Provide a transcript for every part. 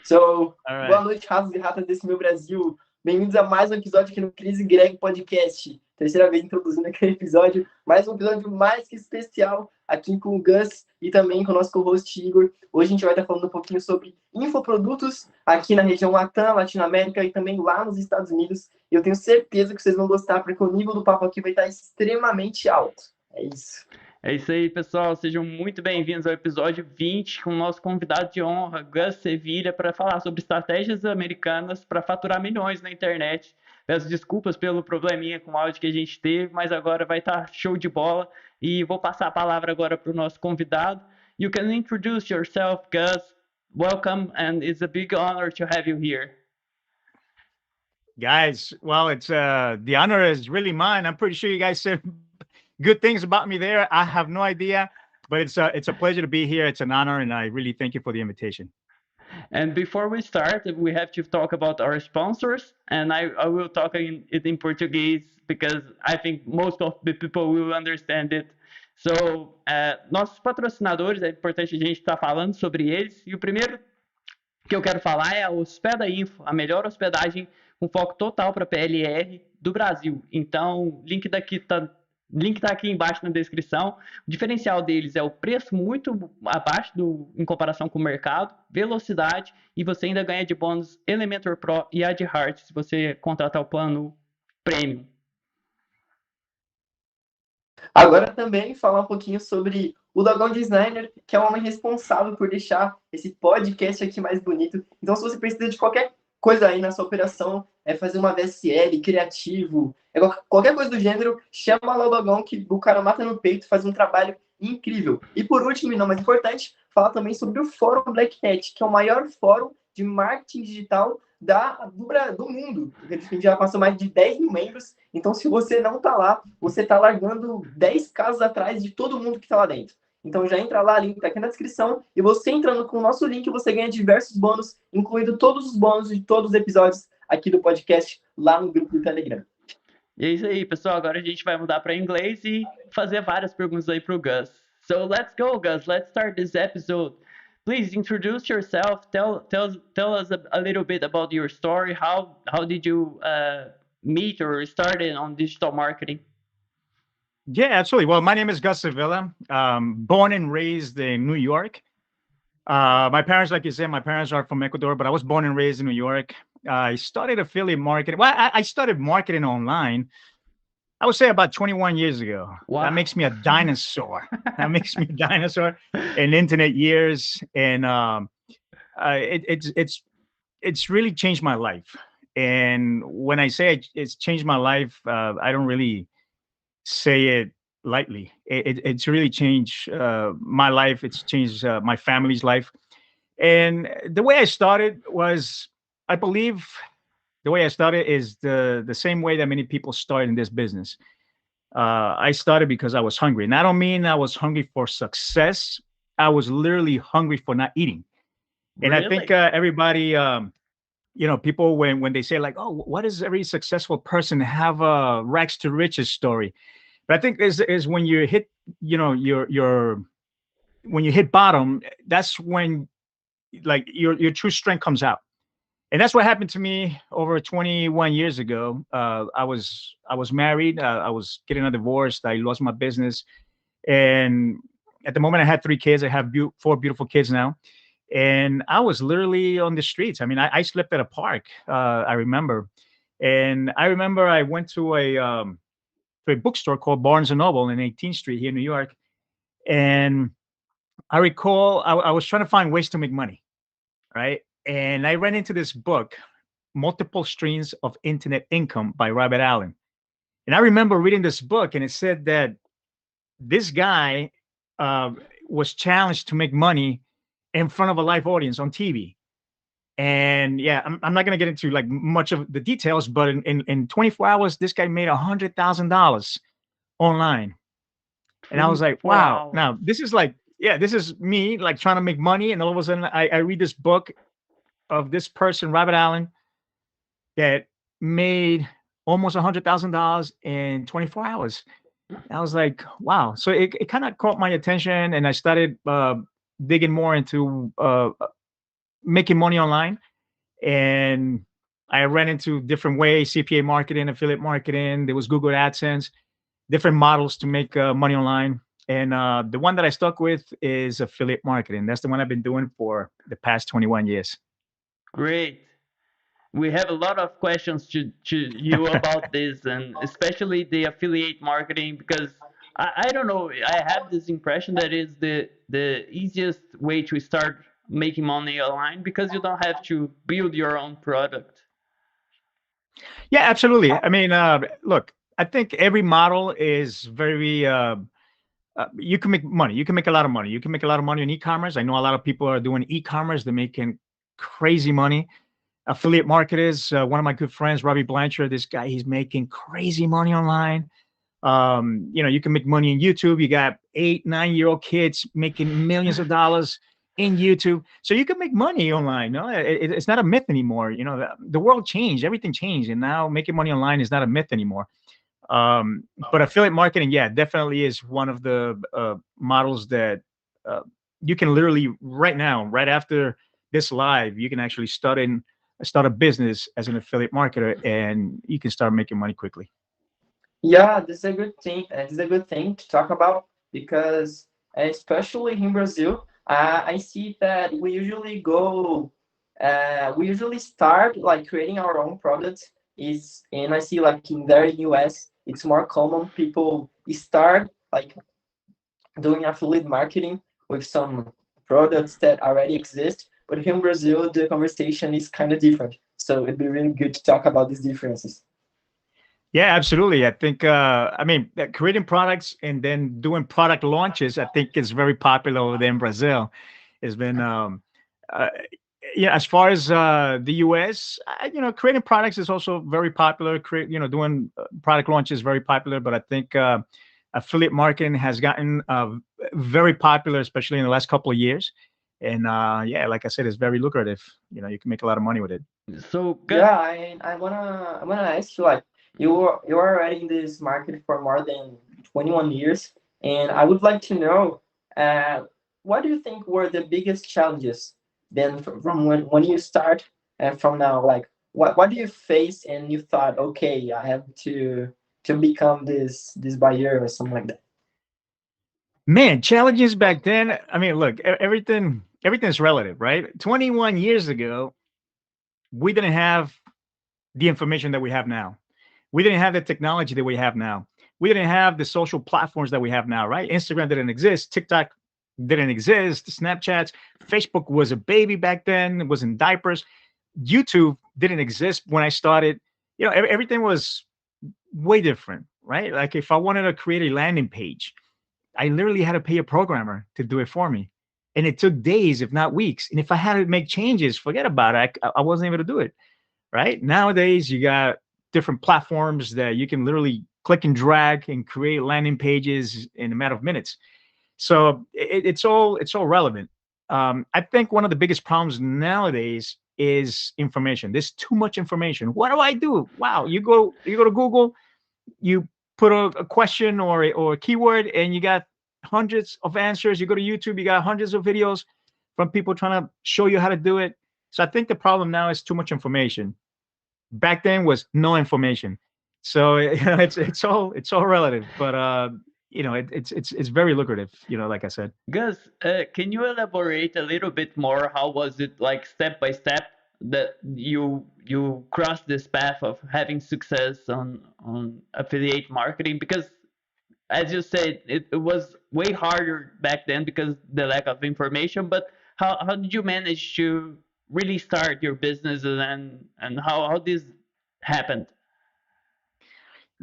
Boa noite, ratos e ratas desse meu Brasil. Bem-vindos a mais um episódio aqui no Crise Greg Podcast. Terceira vez introduzindo aquele episódio, mais um episódio mais que especial aqui com o Gus e também com o nosso co-host Ygor. Hoje a gente vai estar falando um pouquinho sobre infoprodutos aqui na região Latam, Latina, América e também lá nos Estados Unidos. E eu tenho certeza que vocês vão gostar, porque o nível do papo aqui vai estar extremamente alto. É isso. É isso aí, pessoal. Sejam muito bem-vindos ao episódio 20 com o nosso convidado de honra, Gus Sevilla, para falar sobre estratégias americanas para faturar milhões na internet. Peço desculpas pelo probleminha com o áudio que a gente teve, mas agora vai estar show de bola. E vou passar a palavra agora para o nosso convidado. You can introduce yourself, Gus. Welcome, and it's a big honor to have you here. Guys, well, it's the honor is really mine. I'm pretty sure you guys said good things about me there. I have no idea, but it's a pleasure to be here. It's an honor, and I really thank you for the invitation. And before we start, we have to talk about our sponsors, and I will talk in Portuguese because I think most of the people will understand it. So, nossos patrocinadores, é importante a gente estar falando sobre eles. E o primeiro que eu quero falar é a Hospedagem, a melhor hospedagem com foco total para PLR do Brasil. Então, link tá aqui embaixo na descrição. O diferencial deles é o preço muito abaixo em comparação com o mercado, velocidade, e você ainda ganha de bônus Elementor Pro e AdHeart se você contratar o plano Premium. Agora também falar um pouquinho sobre o Dogão Designer, que é o homem responsável por deixar esse podcast aqui mais bonito. Então, se você precisa de qualquer coisa aí na sua operação, fazer uma VSL, criativo, qualquer coisa do gênero, chama lá o Dogão, que o cara mata no peito, faz um trabalho incrível. E por último, e não mais importante, falar também sobre o Fórum Black Hat, que é o maior fórum de marketing digital do mundo. A gente já passou mais de 10 mil membros, então se você não tá lá, você tá largando 10 casos atrás de todo mundo que tá lá dentro. Então já entra lá, link tá aqui na descrição, e você entrando com o nosso link, você ganha diversos bônus, incluindo todos os bônus de todos os episódios aqui do podcast, lá no grupo do Telegram. E é isso aí, pessoal. Agora a gente vai mudar para inglês e fazer várias perguntas aí pro Gus. So let's go, Gus. Let's start this episode. Please introduce yourself. Tell us a little bit about your story. How did you meet or started on digital marketing? Yeah, absolutely. Well, my name is Gus Sevilla. Born and raised in New York. My parents, like you said, my parents are from Ecuador, but I was born and raised in New York. I studied affiliate marketing. Well, I started marketing online, I would say about 21 years ago. Wow. That makes me a dinosaur. That makes me a dinosaur in internet years. And it's really changed my life. And when I say it's changed my life, I don't really say it lightly. It's really changed my life. It's changed my family's life. And the way I started was, I believe the way I started is the same way that many people start in this business. I started because I was hungry. And I don't mean I was hungry for success. I was literally hungry for not eating. And Really? I think everybody, people, when they say like, oh, what does every successful person have a rags to riches story? But I think is when you hit, when you hit bottom, that's when like your true strength comes out. And that's what happened to me over 21 years ago. I was married. I was getting a divorce. I lost my business. And at the moment I had 3 kids. I have 4 beautiful kids now. And I was literally on the streets. I mean, I slept at a park, I remember. And I remember I went to a bookstore called Barnes & Noble in 18th Street here in New York. And I recall I was trying to find ways to make money, right? And I ran into this book, Multiple Streams of Internet Income by Robert Allen. And I remember reading this book, and it said that this guy was challenged to make money in front of a live audience on TV. And yeah, I'm not going to get into like much of the details, but in 24 hours, this guy made $100,000 online. And I was like, wow. Now this is like, this is me like trying to make money. And all of a sudden I read this book of this person, Robert Allen, that made almost $100,000 in 24 hours. I was like, wow. So it kind of caught my attention, and I started digging more into making money online, and I ran into different ways: CPA marketing, affiliate marketing. There was Google AdSense, different models to make money online. And the one that I stuck with is affiliate marketing. That's the one I've been doing for the past 21 years. Great. We have a lot of questions to you about this, and especially the affiliate marketing, because I don't know, I have this impression that is the easiest way to start making money online because you don't have to build your own product. Yeah, absolutely. I mean, look, I think every model is very, you can make money. You can make a lot of money. You can make a lot of money in e-commerce. I know a lot of people are doing e-commerce. They're making crazy money. Affiliate marketers, one of my good friends, Robbie Blanchard, this guy, he's making crazy money online. You can make money in YouTube. You got 8, 9-year-old kids making millions of dollars in YouTube. So you can make money online. No, it's not a myth anymore. The world changed, everything changed, and now making money online is not a myth anymore. But affiliate marketing, yeah, definitely is one of the models that you can literally right now, right after this live, you can actually start a business as an affiliate marketer, and you can start making money quickly. Yeah, this is a good thing. This is a good thing to talk about because, especially in Brazil, I see that we usually start like creating our own products. And I see like in the US, it's more common people start like doing affiliate marketing with some products that already exist. But here in Brazil, the conversation is kind of different. So it'd be really good to talk about these differences. Yeah, absolutely. I think, creating products and then doing product launches, I think is very popular over there in Brazil. It's been, uh, yeah, as far as the US, creating products is also very popular. Doing product launches is very popular, but I think affiliate marketing has gotten very popular, especially in the last couple of years. And yeah, like I said, it's very lucrative. You can make a lot of money with it. So, Yeah, I wanna ask you like you're already in this market for more than 21 years, and I would like to know what do you think were the biggest challenges then from when you start and from now, like what do you face and you thought, okay, I have to become this buyer or something like that. Man, challenges back then. I mean, look, everything's relative, right? 21 years ago, we didn't have the information that we have now. We didn't have the technology that we have now. We didn't have the social platforms that we have now, right? Instagram didn't exist. TikTok didn't exist. Snapchats, Facebook was a baby back then. It was in diapers. YouTube didn't exist when I started. Everything was way different, right? Like if I wanted to create a landing page, I literally had to pay a programmer to do it for me. And it took days, if not weeks. And if I had to make changes, forget about it. I wasn't able to do it. Right? Nowadays, you got different platforms that you can literally click and drag and create landing pages in a matter of minutes. So it's all relevant. I think one of the biggest problems nowadays is information. There's too much information. What do I do? Wow, you go to Google, you put a question or a keyword, and you got hundreds of answers. You go to YouTube, you got hundreds of videos from people trying to show you how to do it. So I think the problem now is too much information. Back then was no information. So it's all relative, but it's very lucrative. Like I said. Gus, can you elaborate a little bit more? How was it like step by step that you crossed this path of having success on affiliate marketing? Because as you said, it was way harder back then because the lack of information. But how did you manage to really start your business and how this happened?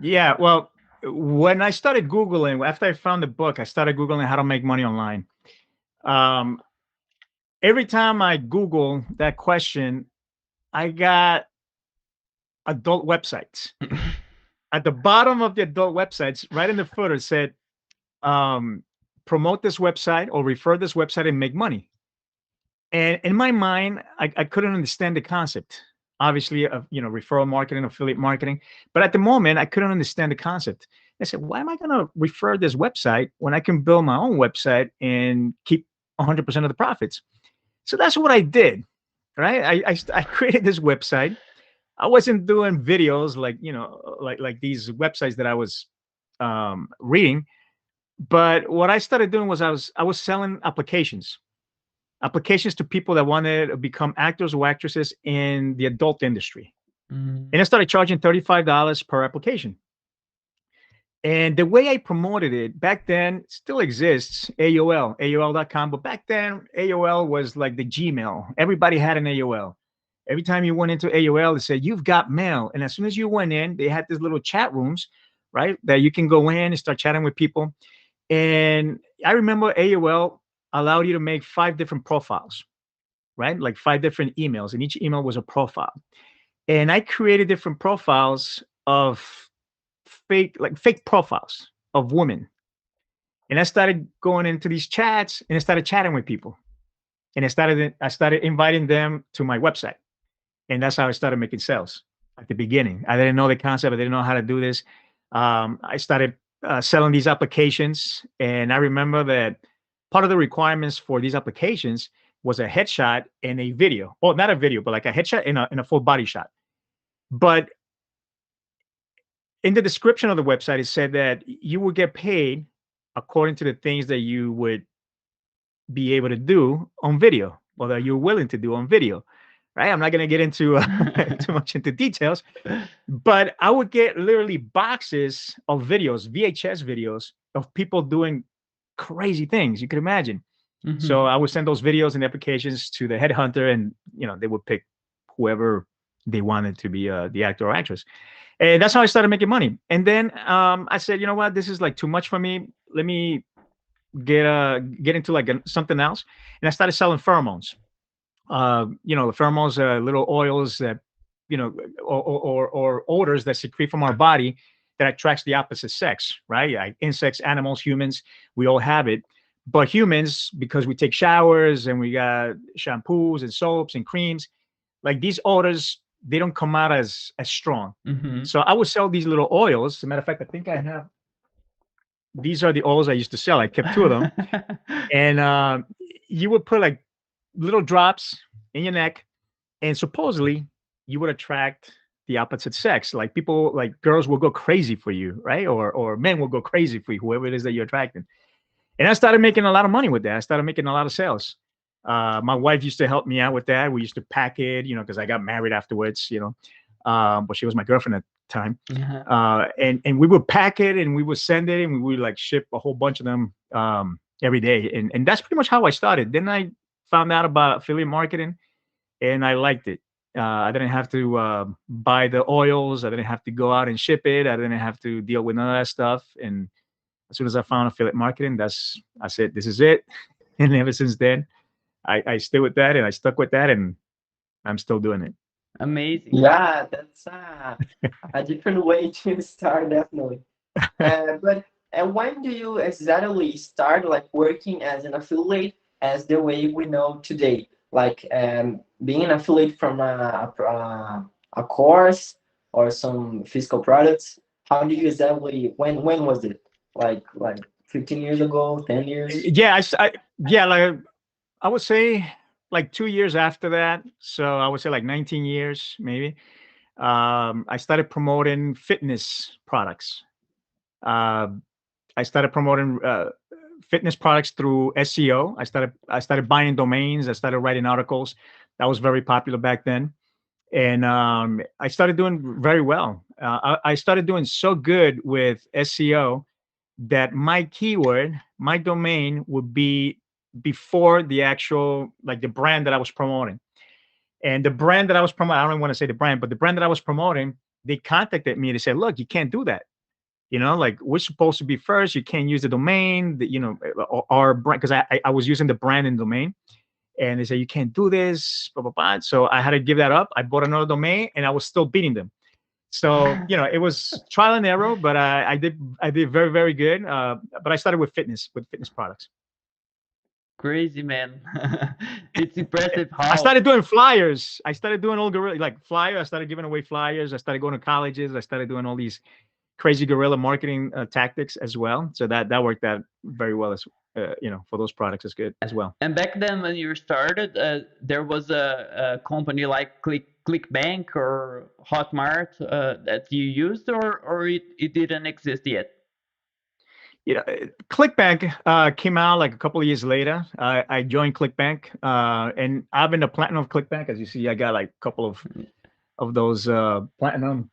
Yeah, well, when I started Googling, after I found the book, I started Googling how to make money online. Um, every time I Google that question, I got adult websites. At the bottom of the adult websites, right in the footer, said, promote this website or refer this website and make money. And in my mind, I couldn't understand the concept, obviously, of referral marketing, affiliate marketing. But at the moment, I couldn't understand the concept. I said, why am I going to refer this website when I can build my own website and keep 100% of the profits? So that's what I did. right? I created this website. I wasn't doing videos like, like these websites that I was reading. But what I started doing was I was selling applications to people that wanted to become actors or actresses in the adult industry. Mm. And I started charging $35 per application. And the way I promoted it back then still exists, AOL.com. But back then, AOL was like the Gmail. Everybody had an AOL. Every time you went into AOL, it said, "You've got mail." And as soon as you went in, they had these little chat rooms, right? That you can go in and start chatting with people. And I remember AOL allowed you to make 5 different profiles, right? Like 5 different emails, and each email was a profile. And I created different profiles of fake profiles of women. And I started going into these chats and I started chatting with people. And I started inviting them to my website. And that's how I started making sales at the beginning. I didn't know the concept. I didn't know how to do this. I started selling these applications. And I remember that part of the requirements for these applications was a headshot and a video. Well, not a video, but like a headshot and a full body shot. But in the description of the website, it said that you would get paid according to the things that you would be able to do on video, or that you're willing to do on video, right? I'm not going to get into too much into details, but I would get literally boxes of videos, VHS videos of people doing crazy things you could imagine. So I would send those videos and applications to the headhunter, and they would pick whoever they wanted to be the actor or actress. And that's how I started making money. And then I said, you know what, this is like too much for me. Let me get into like something else. And I started selling pheromones. The pheromones are little oils that, or odors that secrete from our body that attracts the opposite sex, right? Like insects, animals, humans, we all have it. But humans, because we take showers and we got shampoos and soaps and creams, like these odors, they don't come out as strong. So I would sell these little oils. As a matter of fact, I think I have. These are the oils I used to sell. I kept 2 of them, and you would put like little drops in your neck, and supposedly you would attract the opposite sex. Like people, like girls, will go crazy for you, right? Or men will go crazy for you, whoever it is that you're attracting. And I started making a lot of money with that. I started making a lot of sales. My wife used to help me out with that. We used to pack it, because I got married afterwards, but she was my girlfriend at the time. And we would pack it and we would send it and we would like ship a whole bunch of them every day. And that's pretty much how I started. Then I found out about affiliate marketing and I liked it. I didn't have to buy the oils. I didn't have to go out and ship it. I didn't have to deal with none of that stuff. And as soon as I found affiliate marketing, I said, this is it. And ever since then, I stay with that and I stuck with that and I'm still doing it. Amazing. Yeah, that's a different way to start, definitely. But when do you exactly start like working as an affiliate as the way we know today? Like being an affiliate from a course or some physical products. How do you exactly when was it? Like 15 years ago, 10 years? Yeah, yeah, like I would say like 2 years after that. So I would say like 19 years maybe. I started promoting fitness products. Uh, I started promoting fitness products through SEO. I started buying domains. I started writing articles. That was very popular back then, and I started doing very well. I started doing so good with SEO that my keyword, my domain would be before the actual like the brand that I was promoting. And the brand that I was promoting, I don't want to say the brand, but the brand that I was promoting, they contacted me to say, look, you can't do that. Like we're supposed to be first. You can't use the domain, our brand, because I was using the brand and domain. And they said, you can't do this, blah, blah, blah. So I had to give that up. I bought another domain and I was still beating them. So, it was trial and error, but I did very, very good. But I started with fitness products. Crazy, man. It's impressive I how. started doing flyers. I started doing all guerrilla like flyers. I started giving away flyers. I started going to colleges. I started doing all these crazy guerrilla marketing tactics as well. So that worked out very well for those products is good as well. And back then when you started, there was a company like ClickBank or Hotmart that you used, or it didn't exist yet? ClickBank came out like a couple of years later. I joined ClickBank, and I've been a platinum of ClickBank. As you see, I got like a couple of those platinum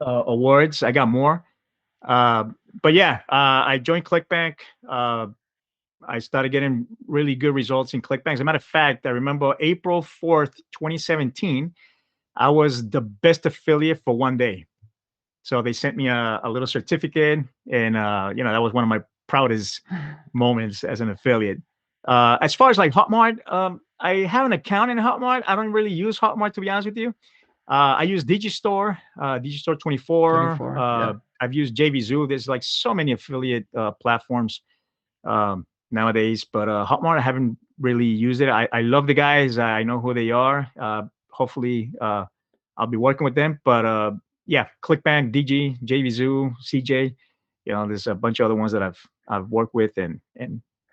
awards. I got more. But yeah, I joined ClickBank. I started getting really good results in ClickBank. As a matter of fact, I remember April 4th, 2017, I was the best affiliate for one day. So they sent me a little certificate, and that was one of my proudest moments as an affiliate. As far as like Hotmart, I have an account in Hotmart. I don't really use Hotmart, to be honest with you. I use Digistore, Digistore 24. Yeah. I've used JVZoo. There's like so many affiliate platforms nowadays, but Hotmart, I haven't really used it. I love the guys. I know who they are. Hopefully, I'll be working with them. But yeah, ClickBank, DG, JVZoo, CJ. There's a bunch of other ones that I've worked with and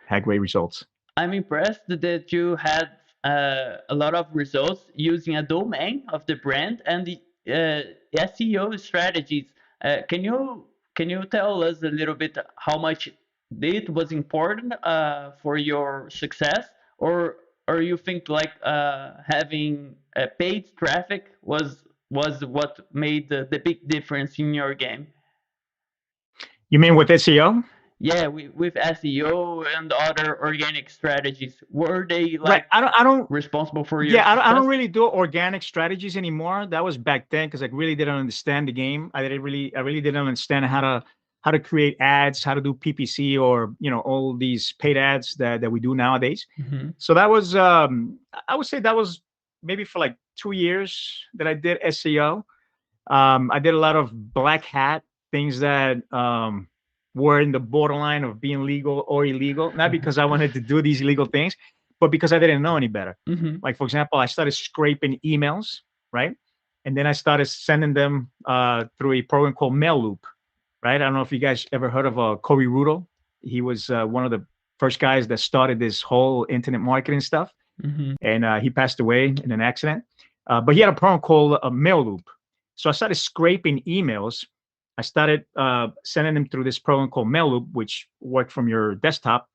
had great results. I'm impressed that you had a lot of results using a domain of the brand and the SEO strategies. Can you tell us a little bit how much it was important for your success, or you think like having paid traffic was what made the big difference in your game? You mean with SEO? Yeah, with SEO and other organic strategies, were they like right? I don't responsible for your Yeah, I don't success? really do organic strategies anymore. That was back then because I really didn't understand the game. I really didn't understand how to create ads, how to do PPC, or all these paid ads that we do nowadays. Mm-hmm. So that was I would say that was maybe for like 2 years that I did SEO. I did a lot of black hat things that were in the borderline of being legal or illegal, not because I wanted to do these illegal things, but because I didn't know any better. Mm-hmm. Like, for example, I started scraping emails, right? And then I started sending them through a program called Mail Loop, right? I don't know if you guys ever heard of Corey Rudel. He was one of the first guys that started this whole internet marketing stuff. Mm-hmm. And he passed away in an accident. But he had a program called Mail Loop. So I started scraping emails. I started sending them through this program called Mail Loop, which worked from your desktop.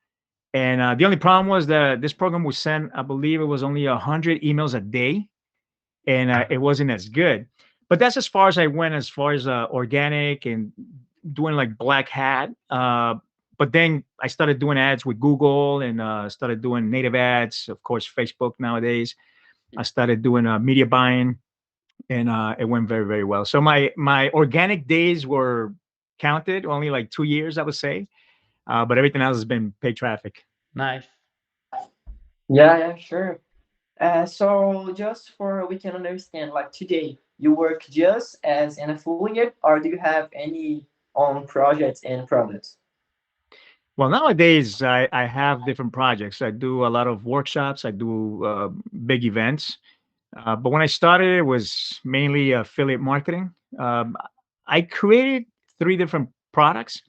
And the only problem was that this program would send, I believe it was only 100 emails a day, and it wasn't as good. But that's as far as I went, as far as organic and doing like black hat. But then I started doing ads with Google and started doing native ads, of course, Facebook nowadays. I started doing media buying, and it went very, very well. So my organic days were counted, only like 2 years, I would say. But everything else has been paid traffic. Nice. Yeah, sure. So just for we can understand, like today, you work just as an affiliate, or do you have any own projects and products? Well, nowadays I have different projects. I do a lot of workshops. I do big events. But when I started, it was mainly affiliate marketing. I created 3 different products,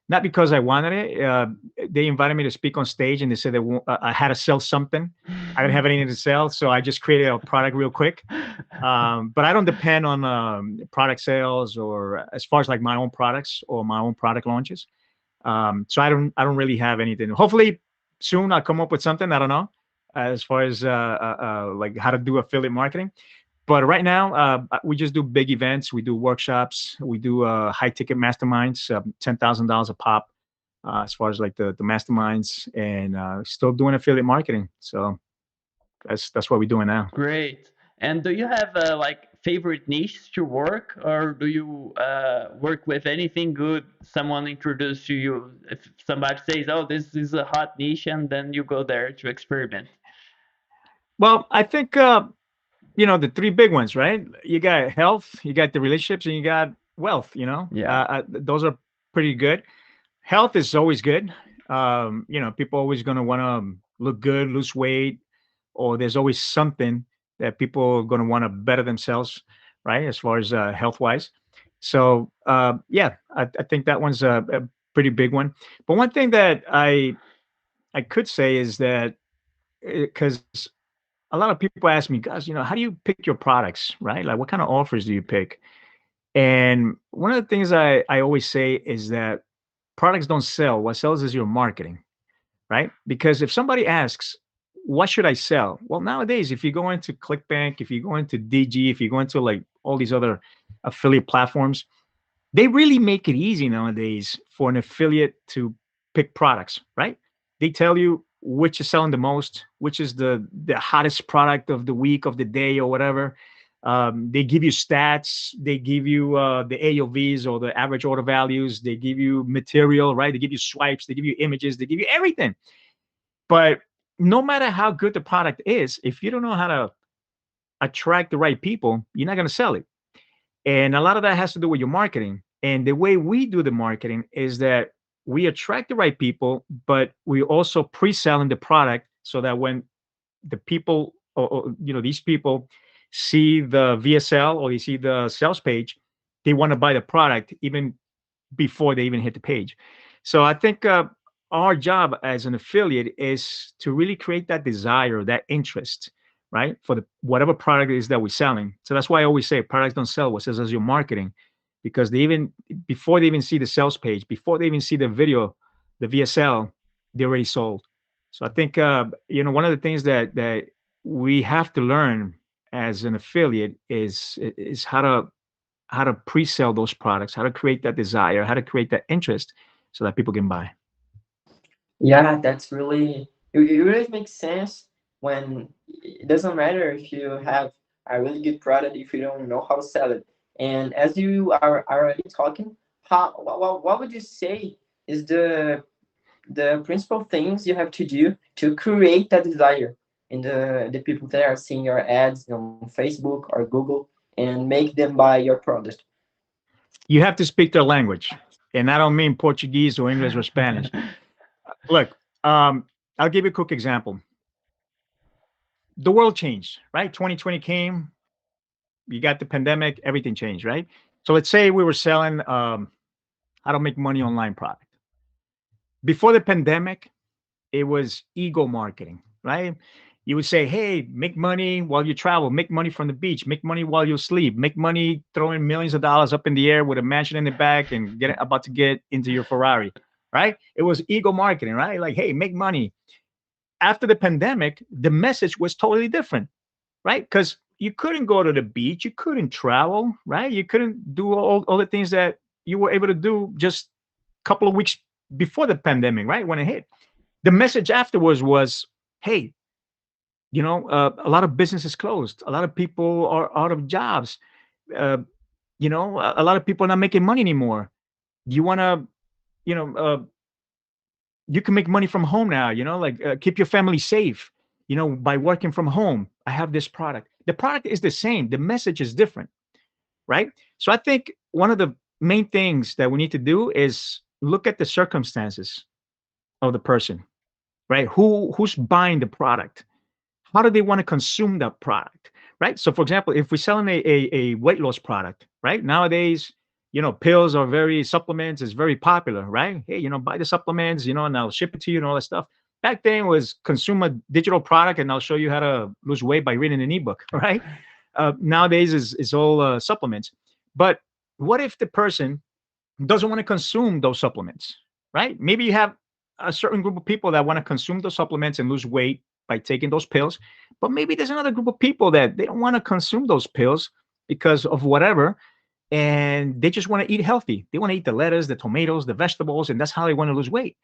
not because I wanted it. They invited me to speak on stage, and they said that I had to sell something. I didn't have anything to sell, so I just created a product real quick. But I don't depend on product sales, or as far as like my own products or my own product launches. So I don't really have anything. Hopefully soon I'll come up with something. I don't know, as far as like how to do affiliate marketing. But right now, we just do big events. We do workshops. We do high ticket masterminds, $10,000 a pop, as far as like the masterminds, and still doing affiliate marketing. So that's what we're doing now. Great. And do you have like favorite niche to work, or do you work with anything good someone introduced to you? If somebody says, "Oh, this is a hot niche," and then you go there to experiment. Well, I think the 3 big ones, right? You got health, you got the relationships, and you got wealth. Yeah. Those are pretty good. Health is always good. People always going to want to look good, lose weight, or there's always something that people are going to want to better themselves, right? As far as health wise. So yeah, I think that one's a pretty big one. But one thing that I I could say is that because a lot of people ask me, Gus, how do you pick your products, right? Like, what kind of offers do you pick? And one of the things I always say is that products don't sell. What sells is your marketing, right? Because if somebody asks, what should I sell? Well, nowadays, if you go into ClickBank, if you go into DG, if you go into like all these other affiliate platforms, they really make it easy nowadays for an affiliate to pick products, right? They tell you which is selling the most, which is the hottest product of the week, of the day, or whatever. They give you stats. They give you the AOVs or the average order values. They give you material, right? They give you swipes. They give you images. They give you everything. But no matter how good the product is, if you don't know how to attract the right people, you're not going to sell it. And a lot of that has to do with your marketing. And the way we do the marketing is that we attract the right people, but we also pre-selling the product so that when the people, these people see the VSL or they see the sales page, they want to buy the product even before they even hit the page. So I think our job as an affiliate is to really create that desire, that interest, right, for the whatever product it is that we're selling. So that's why I always say products don't sell. What sells is your marketing, because they even before they even see the sales page, before they even see the video, the VSL, they already sold. So I think one of the things that we have to learn as an affiliate is how to pre-sell those products, how to create that desire, how to create that interest so that people can buy. Yeah, that's really it really makes sense when it doesn't matter if you have a really good product if you don't know how to sell it. And as you are already talking, what would you say is the principal things you have to do to create that desire in the people that are seeing your ads on Facebook or Google and make them buy your product? You have to speak their language. And I don't mean Portuguese or English or Spanish. Look, I'll give you a quick example. The world changed, right? 2020 came, you got the pandemic, everything changed, right? So let's say we were selling how to make money online product. Before the pandemic, it was ego marketing, right? You would say, hey, make money while you travel, make money from the beach, make money while you sleep, make money throwing millions of dollars up in the air with a mansion in the back and about to get into your Ferrari, right? It was ego marketing, right? Like, hey, make money. After the pandemic, the message was totally different, right? Because you couldn't go to the beach, you couldn't travel, right? You couldn't do all the things that you were able to do just a couple of weeks before the pandemic, right? When it hit. The message afterwards was, hey, a lot of businesses closed. A lot of people are out of jobs. Uh, a lot of people are not making money anymore. You want to, you know, uh, you can make money from home now, like keep your family safe, by working from home. I have this product. The product is the same. The message is different, right? So I think one of the main things that we need to do is look at the circumstances of the person, right? Who's buying the product? How do they want to consume that product, right? So, for example, if we're selling a weight loss product, right? Nowadays, pills are supplements is very popular, right? Hey, buy the supplements, and I'll ship it to you and all that stuff. Back then was consume a digital product and I'll show you how to lose weight by reading an ebook, right? Nowadays is all supplements. But what if the person doesn't want to consume those supplements, right? Maybe you have a certain group of people that want to consume those supplements and lose weight by taking those pills, but maybe there's another group of people that they don't want to consume those pills because of whatever, and they just want to eat healthy. They want to eat the lettuce, the tomatoes, the vegetables, and that's how they want to lose weight.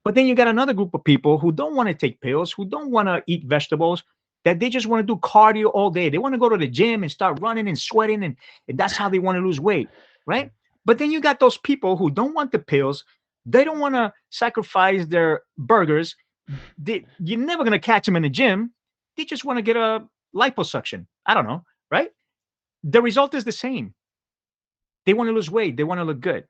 But then you got another group of people who don't want to take pills, who don't want to eat vegetables, that they just want to do cardio all day. They want to go to the gym and start running and sweating, and that's how they want to lose weight, right? But then you got those people who don't want the pills. They don't want to sacrifice their burgers. You're never going to catch them in the gym. They just want to get a liposuction. I don't know, right? The result is the same. They want to lose weight. They want to look good.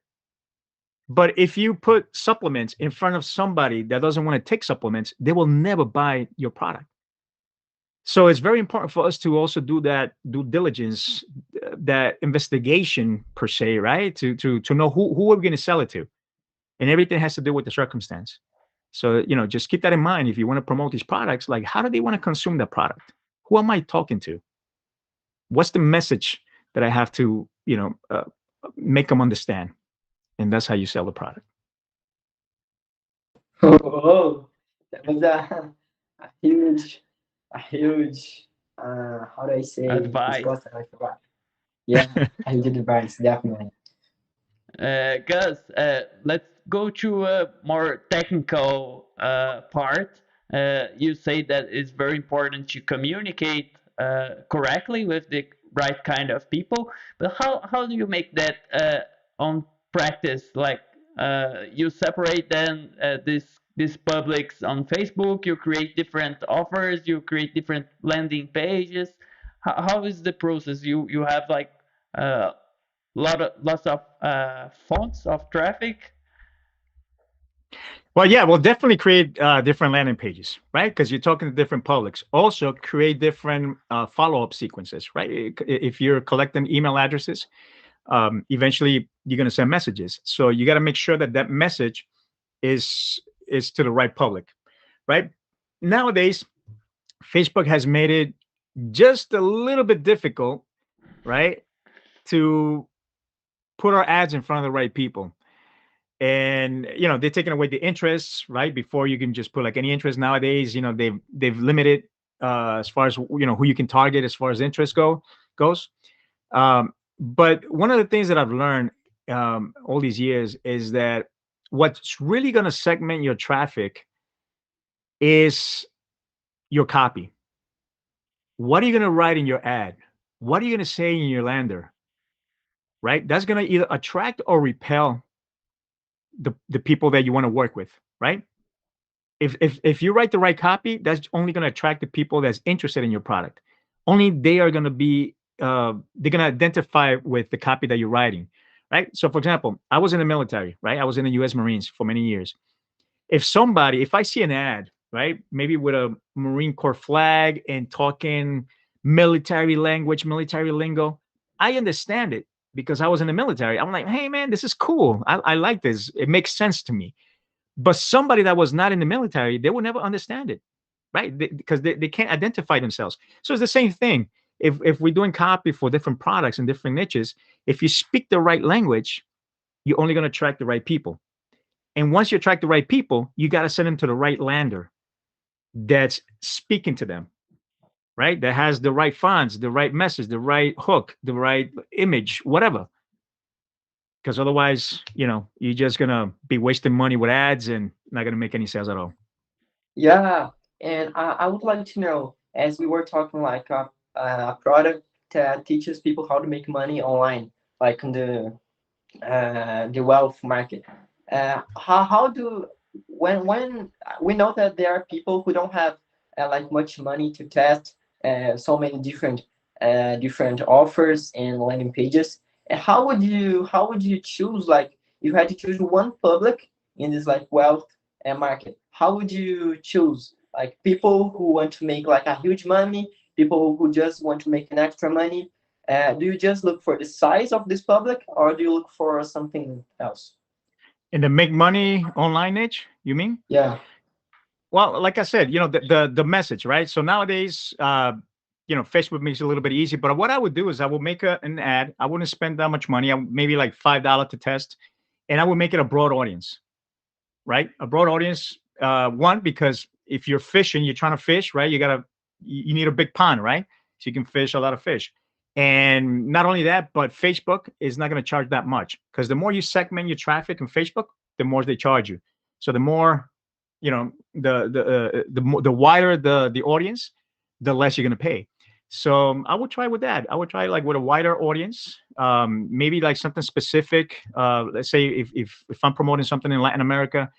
But if you put supplements in front of somebody that doesn't want to take supplements, they will never buy your product. So it's very important for us to also do that due diligence, that investigation per se, right? To know who we're going to sell it to, and everything has to do with the circumstance. So, just keep that in mind. If you want to promote these products, like, how do they want to consume that product? Who am I talking to? What's the message that I have to, make them understand? And that's how you sell the product. Oh, that was a huge, how do I say, Advice. I forgot. Yeah, a huge advice, definitely. Gus, let's go to a more technical part. You say that it's very important to communicate correctly with the right kind of people, but how do you make that on practice? Like you separate then these publics on Facebook, you create different offers, you create different landing pages. How is the process? You have like lots of fonts of traffic. Well, yeah, we'll definitely create different landing pages, right? Because you're talking to different publics. Also, create different follow-up sequences, right? If you're collecting email addresses, eventually you're going to send messages. So you got to make sure that that message is to the right public, right? Nowadays, Facebook has made it just a little bit difficult, right, to put our ads in front of the right people. And they're taking away the interests, right? Before you can just put like any interest. Nowadays, they've limited as far as who you can target as far as interest goes. But one of the things that I've learned all these years is that what's really going to segment your traffic is your copy. What are you going to write in your ad? What are you going to say in your lander? Right? That's going to either attract or repel the people that you want to work with, right? If you write the right copy, that's only going to attract the people that's interested in your product. Only they are going to be they're going to identify with the copy that you're writing, right? So, for example, I was in the military, right? I was in the U.S. Marines for many years. If I see an ad, right, maybe with a Marine Corps flag and talking military language, military lingo, I understand it because I was in the military. I'm like, hey, man, this is cool. I like this. It makes sense to me. But somebody that was not in the military, they will never understand it, right? Because they can't identify themselves. So it's the same thing. If we're doing copy for different products and different niches, if you speak the right language, you're only going to attract the right people. And once you attract the right people, you got to send them to the right lander that's speaking to them, right? That has the right fonts, the right message, the right hook, the right image, whatever. Because otherwise, you're just going to be wasting money with ads and not going to make any sales at all. Yeah, and I would like to know, as we were talking like a product that teaches people how to make money online, like in the wealth market. How do when we know that there are people who don't have like much money to test so many different offers and landing pages. How would you choose, like, you had to choose one public in this like wealth market? How would you choose, like, people who want to make like a huge money, people who just want to make an extra money? Do you just look for the size of this public, or do you look for something else? In the make money online niche, you mean? Yeah. Well, like I said, the message, right? So nowadays, Facebook makes it a little bit easy. But what I would do is I would make an ad. I wouldn't spend that much money. Maybe like $5 to test, and I would make it a broad audience, right? A broad audience. One, because if you're fishing, you're trying to fish, right? You need a big pond, right? So you can fish a lot of fish. And not only that, but Facebook is not going to charge that much, because the more you segment your traffic on Facebook, the more they charge you. So the more, the wider the audience, the less you're going to pay. So I would try with that. I would try like with a wider audience, maybe like something specific. Let's say if I'm promoting something in Latin America,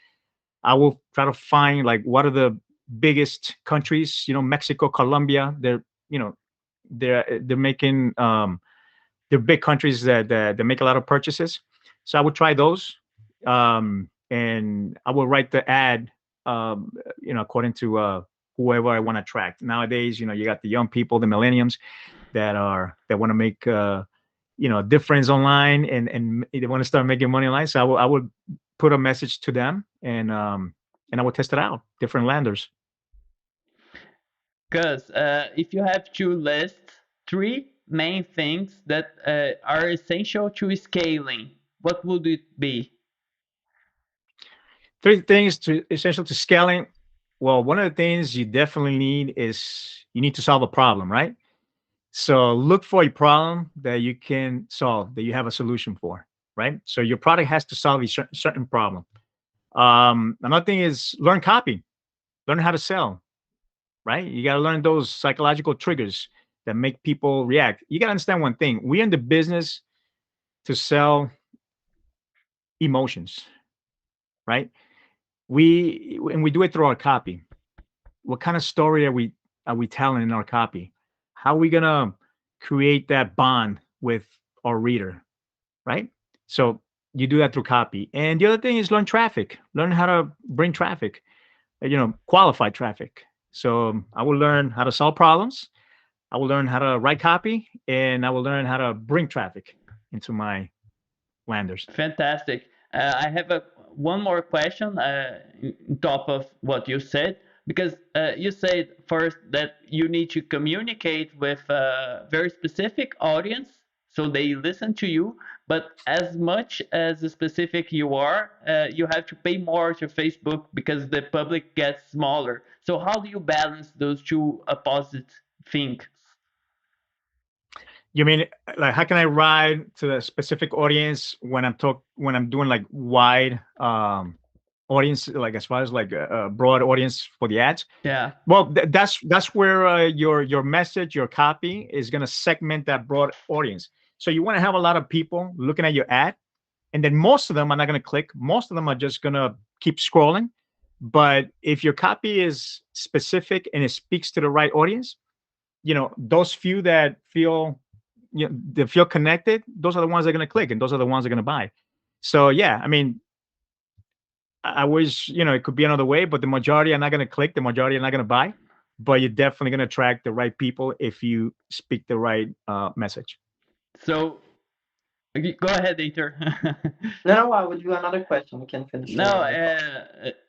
I will try to find like what are the biggest countries. Mexico, Colombia. They're making they're big countries that make a lot of purchases. So I would try those, and I will write the ad, according to whoever I want to attract. Nowadays, you got the young people, the millennials, that want to make a difference online, and they want to start making money online. So I would put a message to them, and and I will test it out, different landers. Because if you have to list three main things that are essential to scaling, what would it be? Three things essential to scaling. Well, one of the things you definitely need is you need to solve a problem, right? So look for a problem that you can solve, that you have a solution for, right? So your product has to solve a certain problem. Another thing is learn copy, learn how to sell, right? You got to learn those psychological triggers that make people react. You got to understand one thing: we're in the business to sell emotions, right? We do it through our copy. What kind of story are we telling in our copy? How are we gonna create that bond with our reader, right? So you do that through copy. And the other thing is learn traffic. Learn how to bring traffic, qualified traffic. So I will learn how to solve problems. I will learn how to write copy, and I will learn how to bring traffic into my landers. Fantastic. I have one more question on top of what you said, because you said first that you need to communicate with a very specific audience so they listen to you, but as much as specific you are, you have to pay more to Facebook because the public gets smaller. So how do you balance those two opposite things? You mean like how can I ride to the specific audience when I'm doing like wide audience, like as far as like a broad audience for the ads? Yeah. Well, that's where your message, your copy is going to segment that broad audience. So you want to have a lot of people looking at your ad, and then most of them are not going to click. Most of them are just going to keep scrolling. But if your copy is specific and it speaks to the right audience, those few that feel they feel connected, those are the ones that are going to click, and those are the ones that are going to buy. So yeah, I mean, I wish it could be another way, but the majority are not going to click. The majority are not going to buy, but you're definitely going to attract the right people if you speak the right message. So go ahead, Heitor. No, I would do another question. We can finish. No,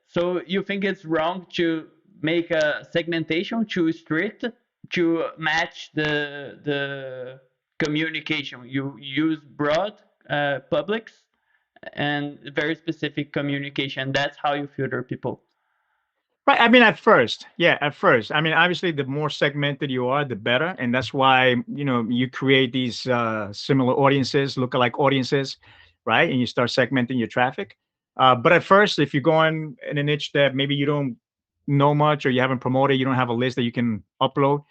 so you think it's wrong to make a segmentation too strict to match the communication? You use broad publics and very specific communication. That's how you filter people. Right. I mean, at first, yeah, at first. I mean, obviously, the more segmented you are, the better, and that's why you create these similar audiences, lookalike audiences, right? And you start segmenting your traffic. But at first, if you're going in a niche that maybe you don't know much or you haven't promoted, you don't have a list that you can upload,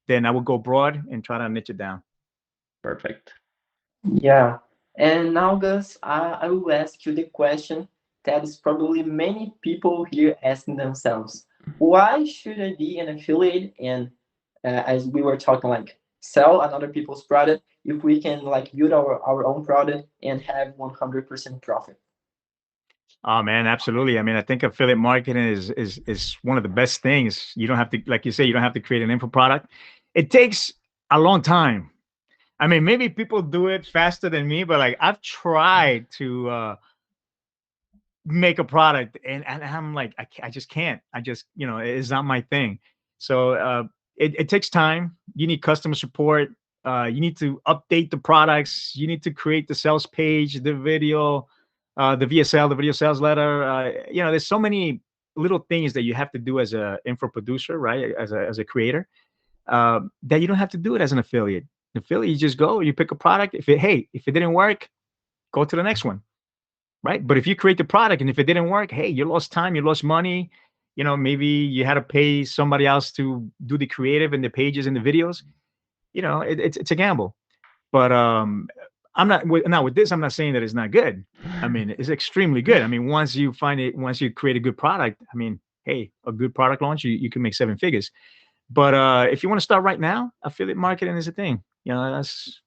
then I would go broad and try to niche it down. Perfect. Yeah. And now, Gus, I will ask you the question that is probably many people here asking themselves. Why should I be an affiliate and, as we were talking, like sell another people's product if we can like build our own product and have 100% profit? Oh man, absolutely. I mean, I think affiliate marketing is one of the best things. You don't have to, like you say, you don't have to create an info product. It takes a long time. I mean, maybe people do it faster than me, but like I've tried to make a product, and I'm like, I just can't. I just, it's not my thing. So it takes time. You need customer support. You need to update the products. You need to create the sales page, the video, the VSL, the video sales letter. There's so many little things that you have to do as a info producer, right? As a creator, that you don't have to do it as an affiliate. Affiliate, you just go, you pick a product. If it didn't work, go to the next one, right? But if you create the product and if it didn't work, hey, you lost time, you lost money. Maybe you had to pay somebody else to do the creative and the pages and the videos. It's a gamble. But I'm not now with this. I'm not saying that it's not good. I mean, it's extremely good. I mean, once you create a good product, I mean, hey, a good product launch, you can make 7 figures. But if you want to start right now, affiliate marketing is a thing. That's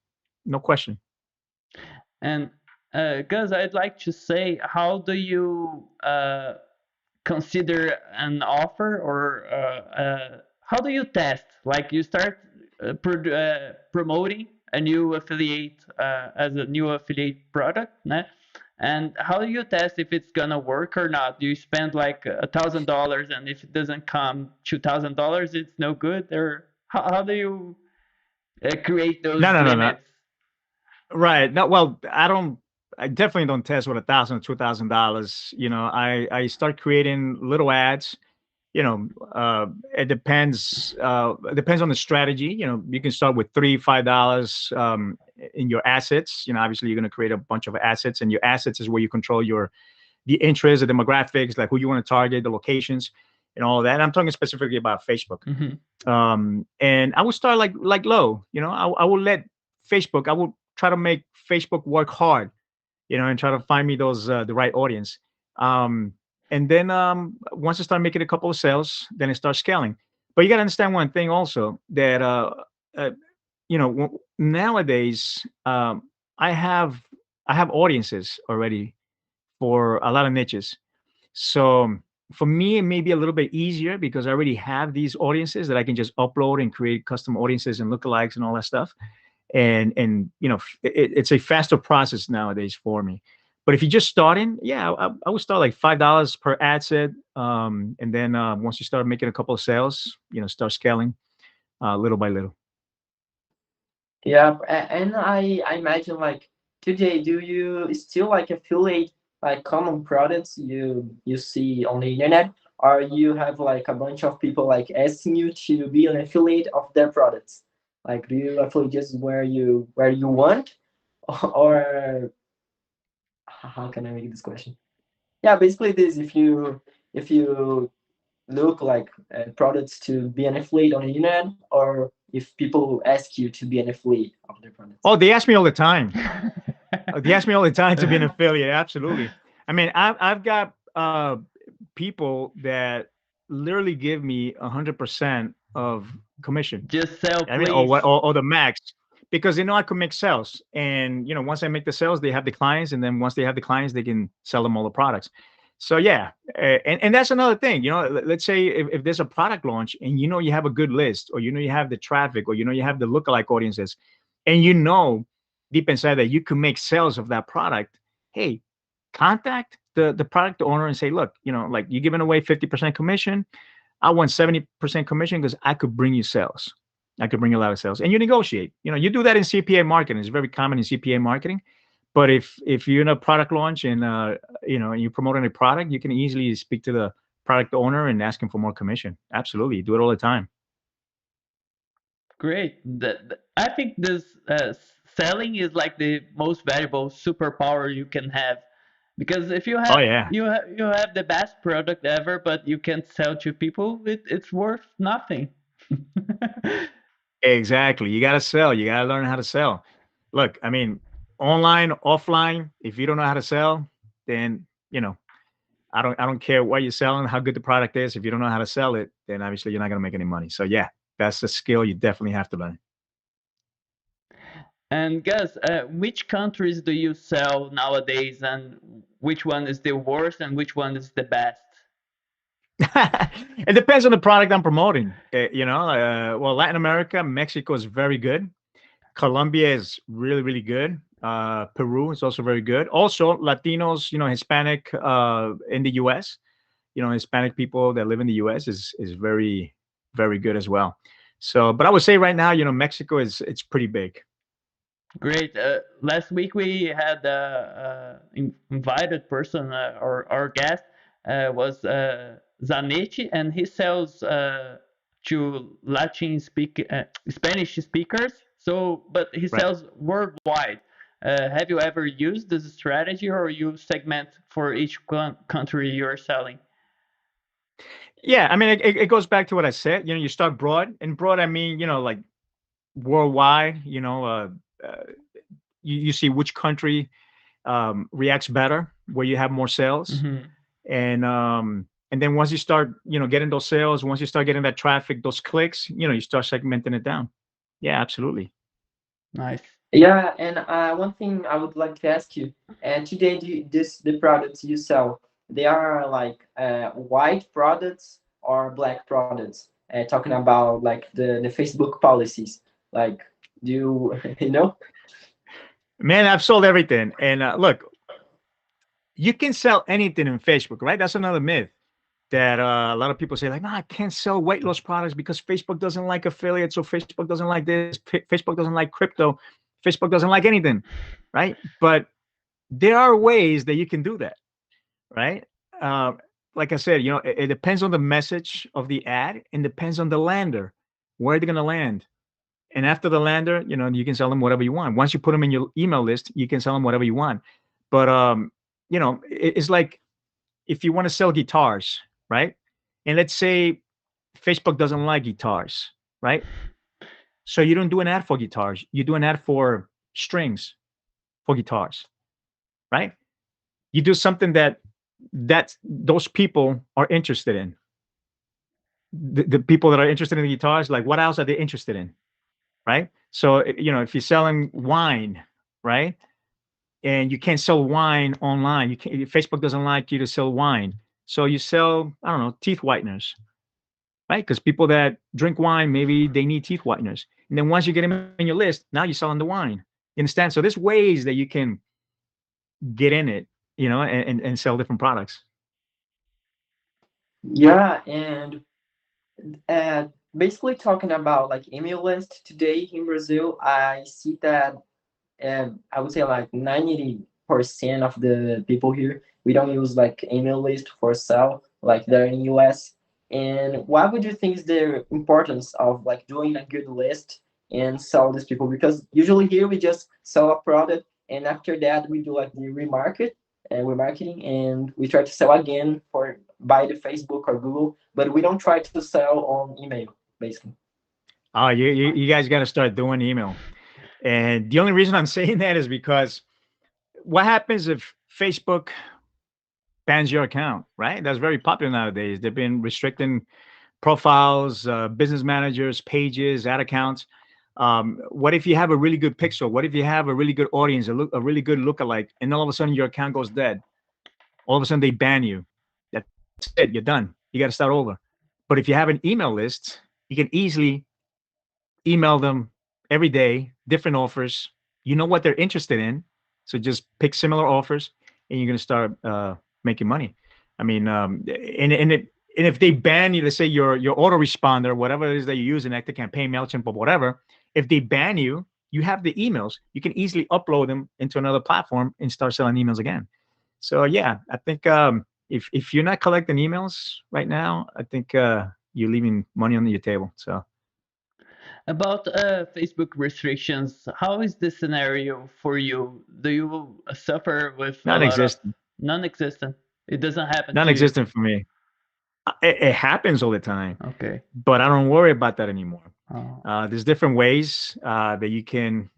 no question. And Gus, I'd like to say, how do you consider an offer, or how do you test? Like you start promoting a new affiliate as a new affiliate product, né? And how do you test if it's gonna work or not? Do you spend like $1,000, and if it doesn't come $2,000, it's no good? Or how do you create those No, no, no, no. limits? Right. No, well, I definitely don't test with $1,000, $2,000. I start creating little ads. It depends on the strategy. You can start with $3, $5 in your assets. Obviously you're going to create a bunch of assets, and your assets is where you control the interests, the demographics, like who you want to target, the locations, and all of that. And I'm talking specifically about Facebook. And I would start like low. I will let Facebook. I will try to make Facebook work hard. And try to find me those the right audience. And then once I start making a couple of sales, then it starts scaling. But you got to understand one thing also, that nowadays I have audiences already for a lot of niches. So for me, it may be a little bit easier because I already have these audiences that I can just upload and create custom audiences and lookalikes and all that stuff. And it's a faster process nowadays for me. But if you're just starting, yeah, I would start like $5 per ad set, and then once you start making a couple of sales, start scaling little by little. Yeah, and I imagine like today, do you still like affiliate like common products you see on the internet, or you have like a bunch of people like asking you to be an affiliate of their products? Like, do you affiliate just where you want, or how can I make this question? Yeah, basically this. If you look like products to be an affiliate on the internet, or if people ask you to be an affiliate of their products. Oh, they ask me all the time. They ask me all the time to be an affiliate. Absolutely. I mean, I've got people that literally give me 100% of commission. Just sell, I mean, or please. what, or the max, because they know I can make sales. And once I make the sales, they have the clients, and then once they have the clients, they can sell them all the products. So yeah, and that's another thing. Let's say if there's a product launch, and you have a good list, or you have the traffic, or you have the lookalike audiences, and deep inside that you can make sales of that product. Hey, contact the product owner and say, look, like, you're giving away 50% commission. I want 70% commission because I could bring you sales. I could bring you a lot of sales, and you negotiate. You do that in CPA marketing. It's very common in CPA marketing. But if you're in a product launch and you're promoting a product, you can easily speak to the product owner and ask him for more commission. Absolutely, you do it all the time. Great. I think this selling is like the most valuable superpower you can have, because if you have Oh yeah, you have the best product ever, but you can't sell to people, it's worth nothing. exactly. You got to sell. You got to learn how to sell. Look, I mean, online, offline. If you don't know how to sell, then I don't care what you're selling, how good the product is. If you don't know how to sell it, then obviously you're not going to make any money. So yeah, that's a skill you definitely have to learn. And Gus, which countries do you sell nowadays, and which one is the worst, and which one is the best? It depends on the product I'm promoting. Well, Latin America, Mexico is very good. Colombia is really, really good. Peru is also very good. Also, Latinos, Hispanic in the U.S., Hispanic people that live in the U.S. is very, very good as well. So, but I would say right now, Mexico it's pretty big. Great. Last week we had invited person, or our guest was Zanetti, and he sells to Spanish speakers. So, but he Right. sells worldwide. Have you ever used this strategy, or you segment for each country you're selling? Yeah, I mean, it goes back to what I said. You start broad, and broad, I mean, like worldwide. You see which country reacts better, where you have more sales, and then once you start, getting those sales, once you start getting that traffic, those clicks, you start segmenting it down. Yeah, absolutely. Nice. Yeah, and one thing I would like to ask you, and today the products you sell, they are like white products or black products? Talking about like the Facebook policies, like, do you you know? Man, I've sold everything. And look, you can sell anything in Facebook, right? That's another myth that a lot of people say, like, no, I can't sell weight loss products because Facebook doesn't like affiliates, or Facebook doesn't like this, Facebook doesn't like crypto, Facebook doesn't like anything, right? But there are ways that you can do that, right? Uh, like I said, it depends on the message of the ad and depends on the lander, where they're going to land. And after the lander, you can sell them whatever you want. Once you put them in your email list, you can sell them whatever you want. But it's like if you want to sell guitars, right? And let's say Facebook doesn't like guitars, right? So you don't do an ad for guitars. You do an ad for strings for guitars, right? You do something that those people are interested in. The people that are interested in the guitars, like, what else are they interested in, right? So if you're selling wine, right, and you can't sell wine online, you can't. Facebook doesn't like you to sell wine, so you sell, I don't know, teeth whiteners, right? Because people that drink wine, maybe they need teeth whiteners. And then once you get them in your list, now you're selling the wine. You understand? So there's ways that you can get in it, and sell different products. Yeah, and basically talking about like email list today in Brazil, I see that I would say like 90% of the people here, we don't use like email list for sale like they're in US. And what would you think is the importance of like doing a good list and sell these people? Because usually here we just sell a product, and after that we do like the remarketing, and we try to sell again for by the Facebook or Google, but we don't try to sell on email basically. Oh, you guys got to start doing email. And the only reason I'm saying that is because what happens if Facebook bans your account, right? That's very popular nowadays. They've been restricting profiles, business managers, pages, ad accounts. What if you have a really good pixel? What if you have a really good audience, a really good lookalike, and all of a sudden your account goes dead? All of a sudden they ban you. That's it. You're done. You got to start over. But if you have an email list, you can easily email them every day, different offers. You know what they're interested in, so just pick similar offers, and you're going to start making money. I mean, and if they ban you, let's say your autoresponder, whatever it is that you're using, ActiveCampaign, MailChimp, or whatever, if they ban you, you have the emails. You can easily upload them into another platform and start selling emails again. So yeah, I think if you're not collecting emails right now, I think you're leaving money on your table. So. About Facebook restrictions, how is the scenario for you? Do you suffer with a lot of Non-existent. non-existent? It doesn't happen to you. Non-existent for me. It happens all the time, Okay. but I don't worry about that anymore. Oh. There's different ways that you can,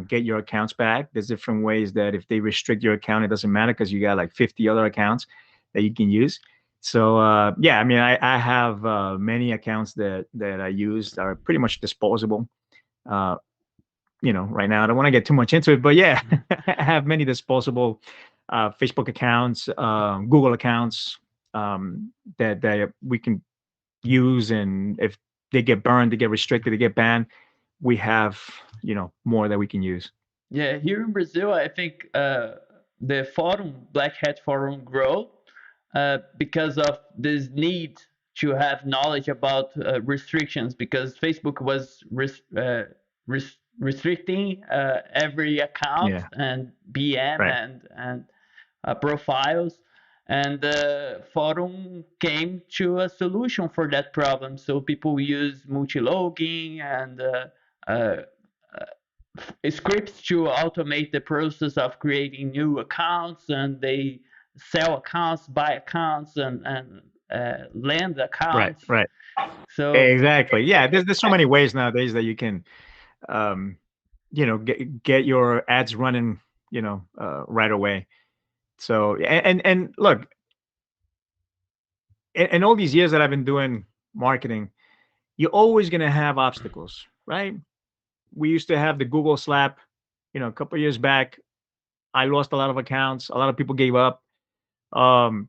get your accounts back. There's different ways that if they restrict your account, it doesn't matter because you got like 50 other accounts that you can use. So yeah, I mean, I have many accounts that I use that are pretty much disposable. Right now I don't want to get too much into it, but yeah, I have many disposable Facebook accounts, Google accounts that we can use, and if they get burned, they get restricted, they get banned, we have more that we can use. Yeah, here in Brazil, I think the fórum, Black Hat Forum, grew because of this need to have knowledge about restrictions, because Facebook was restricting every account Yeah, and BM right. and profiles. And the forum came to a solution for that problem. So people use multi-logging and scripts to automate the process of creating new accounts, and they sell accounts, buy accounts, and lend Right, accounts. right. So Exactly. Yeah, there's so many ways nowadays that you can get your ads running right away. So and look, in all these years that I've been doing marketing, you're always going to have obstacles, right? We used to have the Google slap, a couple of years back. I lost a lot of accounts. A lot of people gave up. Um,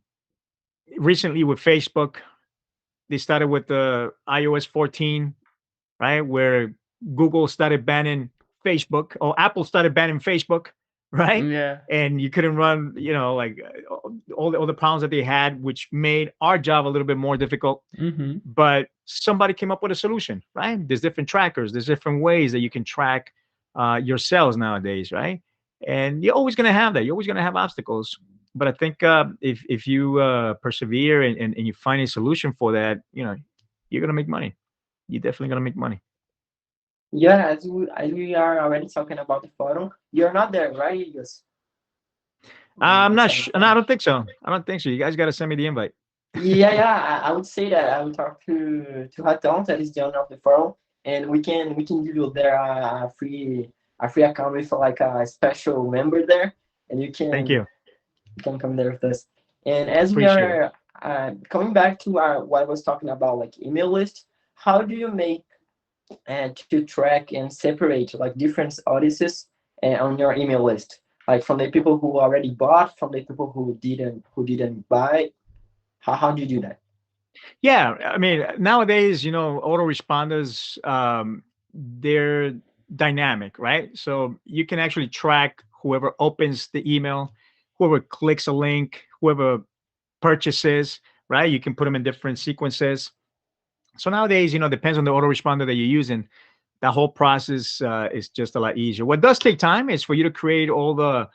Recently with Facebook, they started with the iOS 14, right? Where Google started banning Facebook, or Apple started banning Facebook, right? Yeah. And you couldn't run, like all the problems that they had, which made our job a little bit more difficult. Mm-hmm. But somebody came up with a solution, right? There's different trackers, there's different ways that you can track your sales nowadays, right? And you're always going to have that. You're always going to have obstacles. But I think if you persevere and you find a solution for that, you're going to make money. You're definitely going to make money. Yeah, as we are already talking about the forum, you're not there, right, Gus? I'm not Inside the sure. No, I forum. don't think so. I don't think so. You guys got to send me the invite. Yeah, I would say that I will talk to Raton, that is the owner of the forum, and we can give you there a free account with like a special member there, and you Thank can you. you can come there with us. And as we Appreciate it. are coming back to what I was talking about, like email list, how do you make to track and separate like different audiences on your email list, like from the people who already bought, from the people who didn't buy? How do you do that? Yeah, I mean, nowadays, autoresponders, they're dynamic, right? So you can actually track whoever opens the email, whoever clicks a link, whoever purchases, right? You can put them in different sequences. So nowadays, depends on the autoresponder that you're using. The whole process is just a lot easier. What does take time is for you to create all the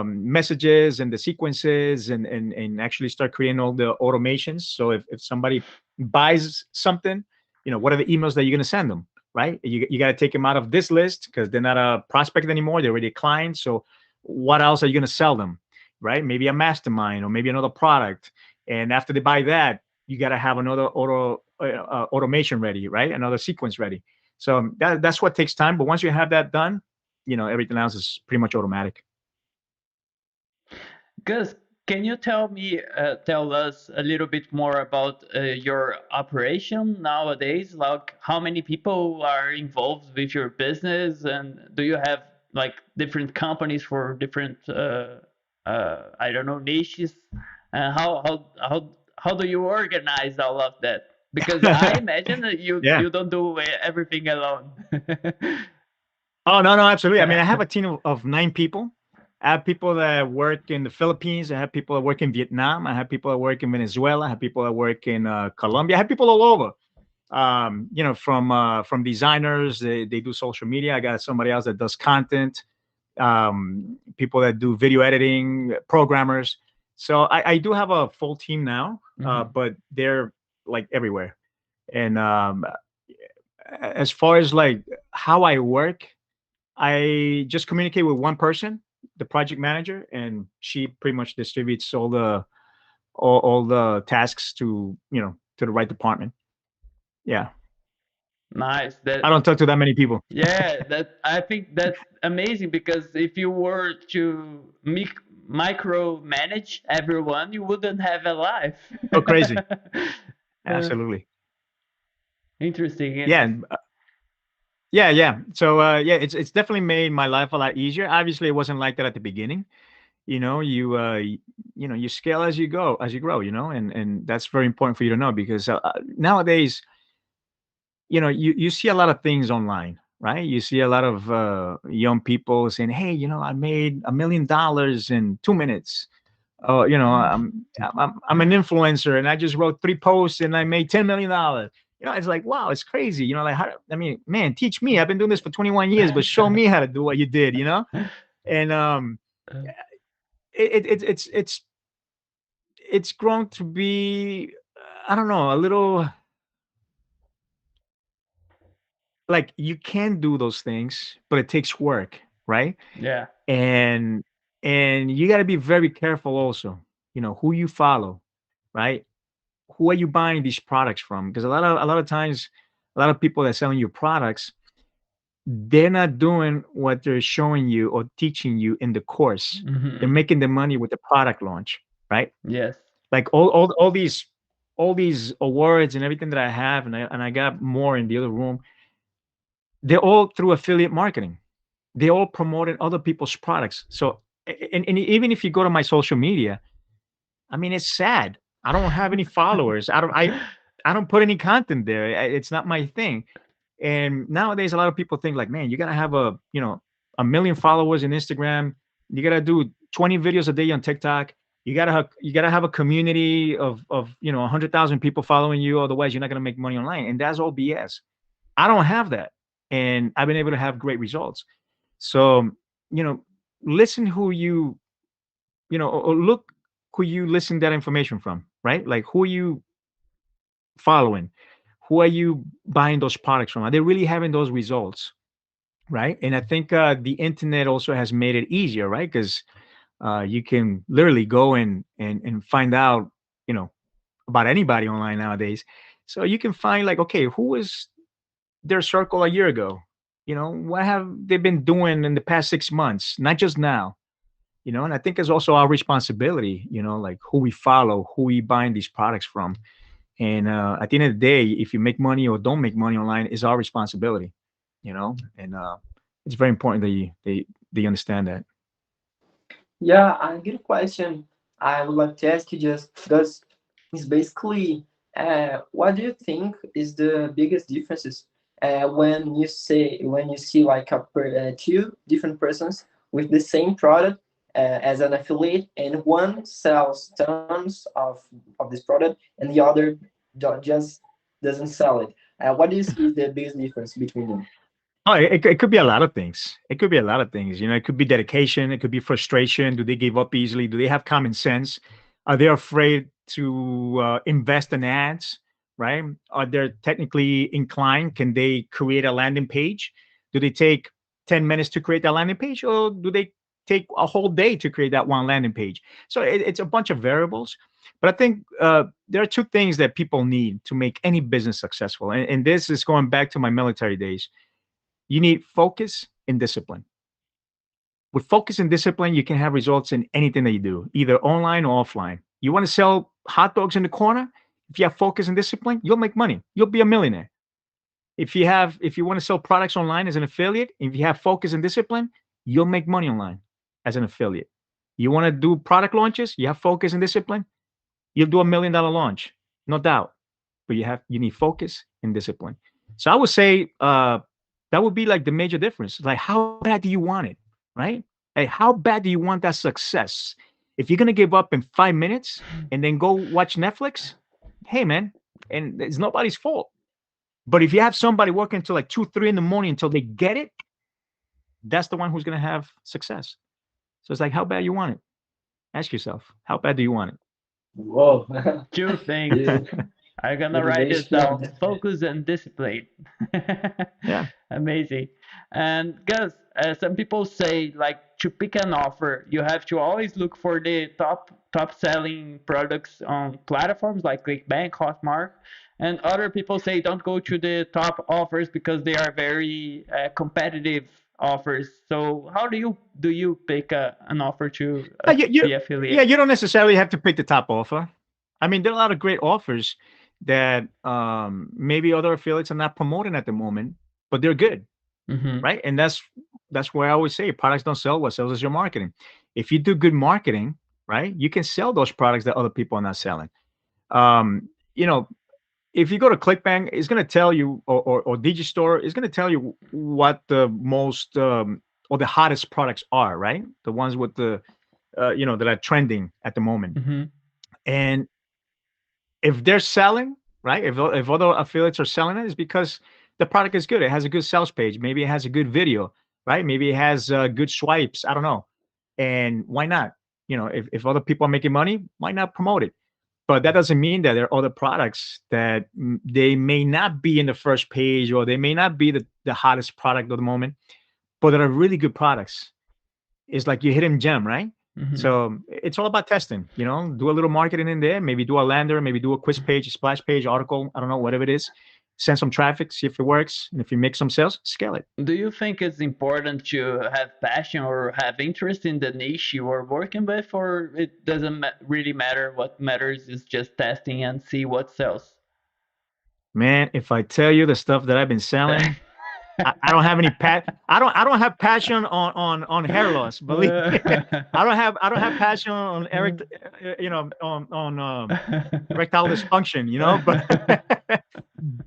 messages and the sequences and actually start creating all the automations. So if somebody buys something, what are the emails that you're going to send them, right? You got to take them out of this list because they're not a prospect anymore. They're already a client. So what else are you going to sell them, right? Maybe a mastermind or maybe another product. And after they buy that, you got to have another automation ready, right? Another sequence ready. So that's what takes time. But once you have that done, everything else is pretty much automatic. Gus, can you tell us a little bit more about your operation nowadays? Like, how many people are involved with your business, and do you have like different companies for different, I don't know, niches? And how do you organize all of that? Because I imagine that you Yeah. you don't do everything alone. Oh, no, no, absolutely. I mean, I have a team of 9 people. I have people that work in the Philippines. I have people that work in Vietnam. I have people that work in Venezuela. I have people that work in Colombia. I have people all over. From designers, they do social media. I got somebody else that does content. People that do video editing, programmers. So I do have a full team now, but they're like everywhere. And as far as like how I work, I just communicate with one person, the project manager, and she pretty much distributes all the tasks to the right department. Yeah, Nice. I don't talk to that many people. Yeah, that I think that's amazing because if you were to micromanage everyone, you wouldn't have a life. Go crazy. Uh, Absolutely. interesting. Yeah. Yeah, yeah. So yeah, it's definitely made my life a lot easier. Obviously, it wasn't like that at the beginning. You scale as you go, as you grow. And that's very important for you to know because nowadays, you see a lot of things online, right? You see a lot of young people saying, "Hey, I made $1 million in 2 minutes." Oh, I'm an influencer and I just wrote 3 posts and I made $10 million. It's like, wow, it's crazy. Like, I mean, man, teach me. I've been doing this for 21 years, but show me how to do what you did. And it's grown to be, I don't know, a little like you can do those things, but it takes work, right? Yeah. And you got to be very careful also, who you follow, right? Who are you buying these products from? Because a lot of times, a lot of people that are selling you products, they're not doing what they're showing you or teaching you in the course. They're making the money with the product launch, right? Yes. Like all these awards and everything that I have, and I got more in the other room. They're all through affiliate marketing. They all promoting other people's products. So, and even if you go to my social media, I mean, it's sad. I don't have any followers. I don't put any content there. It's not my thing. And nowadays, a lot of people think like, man, you gotta have a million followers in Instagram You gotta do 20 videos a day on TikTok. You gotta have a community of 100,000 people following you. Otherwise, you're not gonna make money online, and that's all BS. I don't have that, and I've been able to have great results. So, listen who or look who you listen that information from, right? Like, who are you following? Who are you buying those products from? Are they really having those results, right? And I think the internet also has made it easier, right? Because you can literally go and find out, about anybody online nowadays. So you can find, like, okay, who was their circle a year ago? What have they been doing in the past 6 months? Not just now, and I think it's also our responsibility, like who we follow, who we buying these products from. And at the end of the day, if you make money or don't make money online, is our responsibility, and it's very important that they understand that. Yeah, a good question I would like to ask you just because is basically what do you think is the biggest differences when you see like two different persons with the same product as an affiliate, and one sells tons of this product and the other just doesn't sell it. What do you see is the biggest difference between them? Oh, it could be a lot of things. It could be a lot of things. It could be dedication. It could be frustration. Do they give up easily? Do they have common sense? Are they afraid to invest in ads? Right? Are they technically inclined? Can they create a landing page? Do they take 10 minutes to create that landing page, or do they take a whole day to create that one landing page? So it's a bunch of variables. But I think there are two things that people need to make any business successful. And this is going back to my military days. You need focus and discipline. With focus and discipline, you can have results in anything that you do, either online or offline. You want to sell hot dogs in the corner? If you have focus and discipline, you'll make money. You'll be a millionaire. If you want to sell products online as an affiliate, if you have focus and discipline, you'll make money online as an affiliate. You want to do product launches, you have focus and discipline, you'll do $1 million launch, no doubt. But you need focus and discipline. So I would say that would be like the major difference. Like, how bad do you want it, right? Hey, how bad do you want that success? If you're gonna give up in 5 minutes and then go watch Netflix, hey man, and it's nobody's fault. But if you have somebody working until like 2, 3 in the morning until they get it, that's the one who's gonna have success. So it's like, how bad you want it? Ask yourself, how bad do you want it? Whoa. Two things. Yeah. I'm gonna write this down. Focus and discipline. Yeah. Amazing. And Gus, some people say like to pick an offer, you have to always look for the top selling products on platforms like ClickBank, Hotmart. And other people say don't go to the top offers because they are very competitive offers. So how do you pick an offer to be affiliate? Yeah, you don't necessarily have to pick the top offer. I mean, there are a lot of great offers that maybe other affiliates are not promoting at the moment, but they're good, right? And that's where I always say products don't sell. What sells is your marketing. If you do good marketing, right, you can sell those products that other people are not selling. You know, if you go to ClickBank, it's going to tell you, or Digistore, it's going to tell you what the most or the hottest products are, right? The ones with the that are trending at the moment. And if they're selling, right? If other affiliates are selling it, it's because the product is good. It has a good sales page. Maybe it has a good video, right? Maybe it has good swipes. I don't know. And why not? If other people are making money, why not promote it? But that doesn't mean that there are other products that they may not be in the first page, or they may not be the hottest product at the moment, but that are really good products. It's like your hidden gem, right? So it's all about testing, do a little marketing in there, maybe do a lander, maybe do a quiz page, a splash page, article, I don't know, whatever it is. Send some traffic, see if it works. And if you make some sales, scale it. Do you think it's important to have passion or have interest in the niche you are working with, or it doesn't really matter? What matters is just testing and see what sells? Man, if I tell you the stuff that I've been selling, I don't have any I don't have passion on hair loss. Believe me. I don't have passion on on erectile dysfunction. But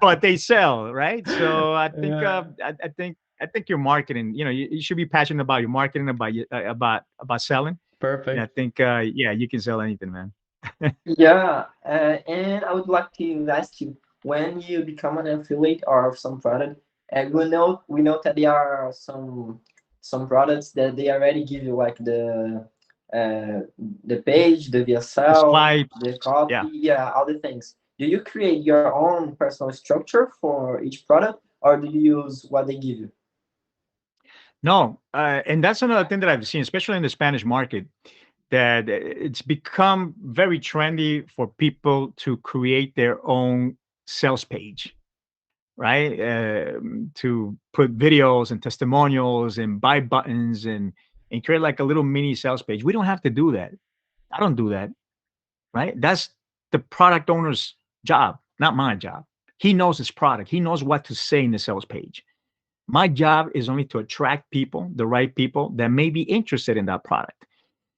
but they sell, right? So I think I think your marketing, you should be passionate about your marketing, about selling. And I Perfect. think, yeah, you can sell anything, man. Yeah, and I would like to ask you, when you become an affiliate of some product, and we know that there are some products that they already give you like uh, the page, the The VSL, swipe, the copy, yeah. yeah, all the things. Do you create your own personal structure for each product, or do you use what they give you? No, and that's another thing that I've seen, especially in the Spanish market, that it's become very trendy for people to create their own sales page, right? To put videos and testimonials and buy buttons and create like a little mini sales page. We don't have to do that. I don't do that, right? That's the product owner's job, not my job. He knows his product. He knows what to say in the sales page. My job is only to attract people, the right people that may be interested in that product.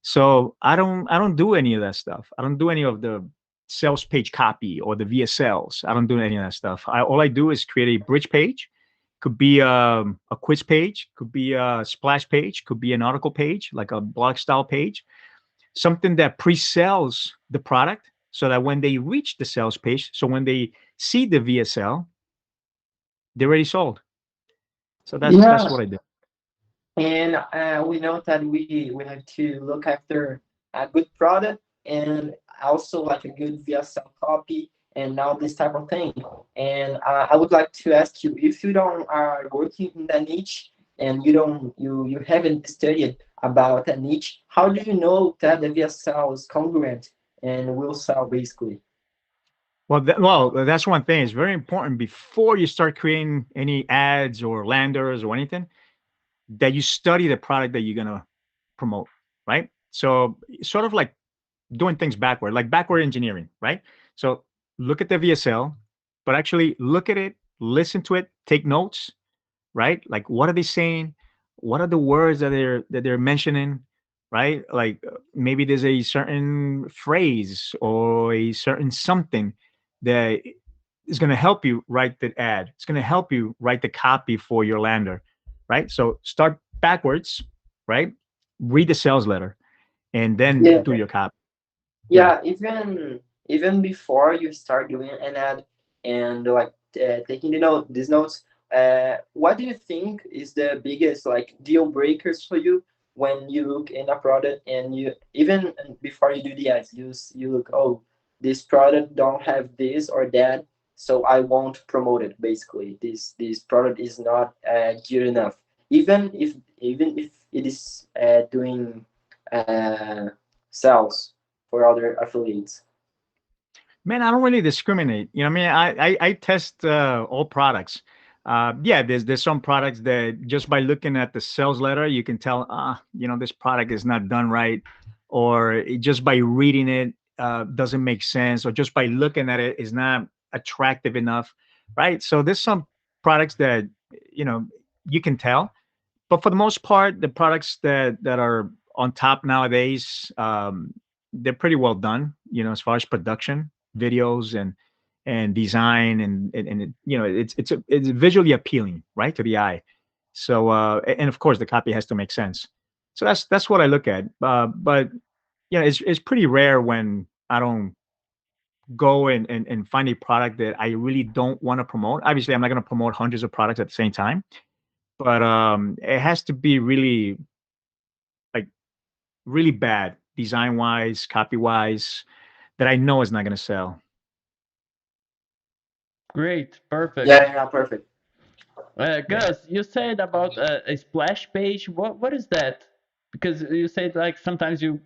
So I don't do any of that stuff. I don't do any of the sales page copy or the VSLs. I don't do any of that stuff. All I do is create a bridge page. Could be a quiz page, could be a splash page, could be an article page, like a blog style page, something that pre-sells the product so that when they reach the sales page, so when they see the VSL, they're already sold. So that's Yeah, what I do. and we know that we have to look after a good product and also like a good VSL copy and now this type of thing. And I would like to ask you, if you don't are working in that niche and you haven't studied about that niche, how do you know that the VSL is congruent and will sell basically? Well, that's one thing. It's very important before you start creating any ads or landers or anything that you study the product that you're gonna promote, right? So sort of like doing things backward, like backward engineering, right? So look at the VSL, but actually look at it, listen to it, take notes, right? Like what are they saying? What are the words that they're mentioning, right? Like maybe there's a certain phrase or a certain something that is going to help you write the ad. It's going to help you write the copy for your lander, right? So start backwards, right? Read the sales letter and then Yeah. do your copy. Yeah. Yeah, even before you start doing an ad and like taking these notes, what do you think is the biggest like deal breakers for you when you look in a product and you even before you do the ads, you look, oh, this product don't have this or that, so I won't promote it. Basically, this product is not good enough, even if it is doing uh, sales for other affiliates. Man, I don't really discriminate. You know, what I mean, I test all products. Yeah, there's some products that just by looking at the sales letter, you can tell, this product is not done right, or just by reading it doesn't make sense, or just by looking at it is not attractive enough, right? So there's some products that you know you can tell, but for the most part, the products that are on top nowadays, they're pretty well done. As far as production, videos, and design, it's visually appealing, right, to the eye. So, and of course, the copy has to make sense. So that's what I look at. But it's pretty rare when I don't go and find a product that I really don't want to promote. Obviously, I'm not going to promote hundreds of products at the same time, but it has to be really like really bad design wise, copy wise, that I know is not going to sell. Great. Yeah, Perfect. yeah, perfect. Yeah. Gus, you said about a splash page. What is that? Because you said like sometimes you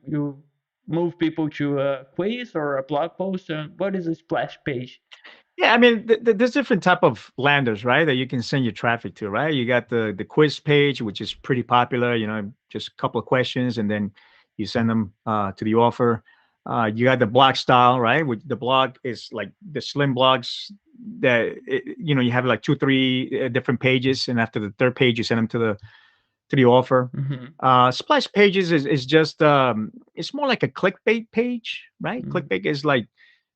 move people to a quiz or a blog post. What is a splash page? Yeah, I mean, there's different type of landers, right, that you can send your traffic to, right? You got the quiz page, which is pretty popular. Just a couple of questions, and then you send them to the offer. You got the blog style, right? Which the blog is like the slim blogs that you have like two, three different pages, and after the third page, you send them to the offer. Hmm. Splash pages is just it's more like a clickbait page, right? Clickbait is like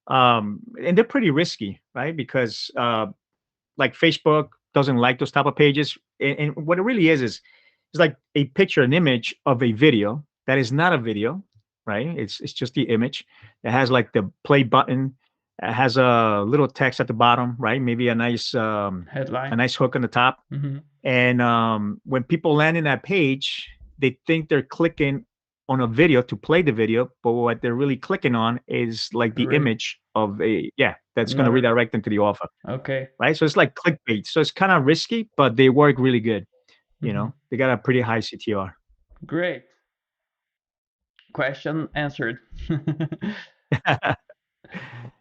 and they're pretty risky, right? Because like Facebook doesn't like those type of pages. And what it really is it's like a picture, an image of a video that is not a video, right? It's just the image. It has like the play button. It has a little text at the bottom, right? Maybe a nice Headline. hook on the top. Mm-hmm. And when people land in that page, they think they're clicking on a video to play the video, but what they're really clicking on is like the image of that's going to redirect them to the offer. Okay. Right. So it's like clickbait. So it's kind of risky, but they work really good. You know, they got a pretty high CTR. Great. Question answered.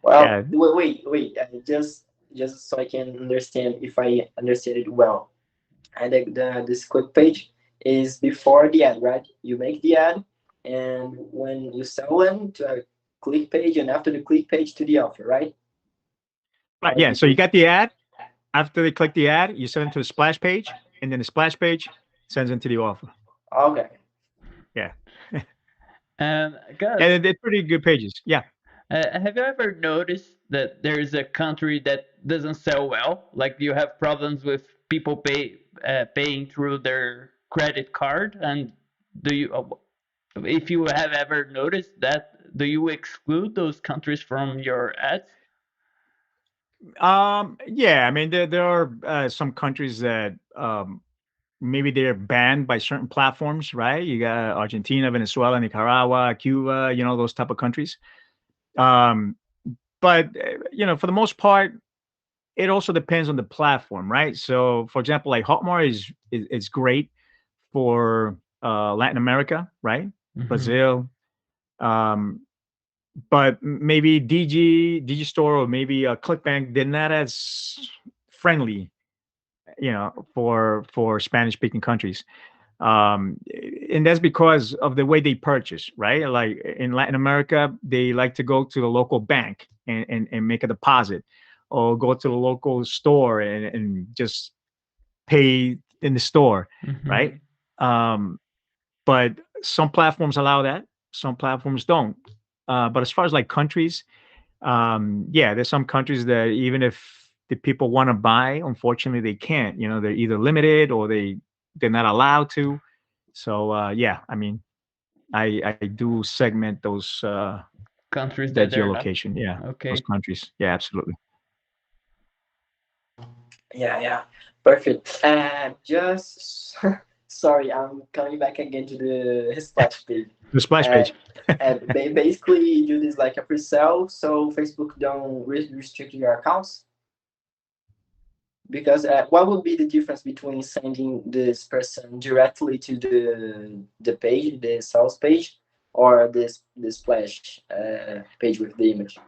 Well, wait. Just so I can understand if I understand it well. And this click page is before the ad, right? You make the ad, and when you sell them to a click page, and after the click page to the offer, right? Right. Yeah. So you got the ad. After they click the ad, you send them to the splash page, and then the splash page sends them to the offer. Okay. Yeah. And Gus, and they're pretty good pages. Yeah. Have you ever noticed that there is a country that doesn't sell well? Like you have problems with people paying through their credit card, and if you have ever noticed that, do you exclude those countries from your ads? Yeah. I mean, there are some countries that maybe they're banned by certain platforms, right? You got Argentina, Venezuela, Nicaragua, Cuba, those type of countries. But for the most part, it also depends on the platform, right? So, for example, like Hotmart is great for Latin America, right? Mm-hmm. Brazil, but maybe Digistore, or maybe ClickBank, they're not as friendly, for Spanish speaking countries. And that's because of the way they purchase, right? Like in Latin America, they like to go to the local bank and make a deposit, or go to the local store and just pay in the store, right? But some platforms allow that, some platforms don't. But as far as like countries, there's some countries that even if the people want to buy, unfortunately they can't. They're either limited or they're not allowed to. So I mean, I do segment those countries that they're geolocation. not. Yeah, Okay. those countries. Yeah, absolutely. Yeah, perfect. Just sorry, I'm coming back again to the splash page. The splash page. Basically, you do this like a pre-sale, so Facebook don't restrict your accounts. Because what would be the difference between sending this person directly to the page, the sales page, or this splash page with the image?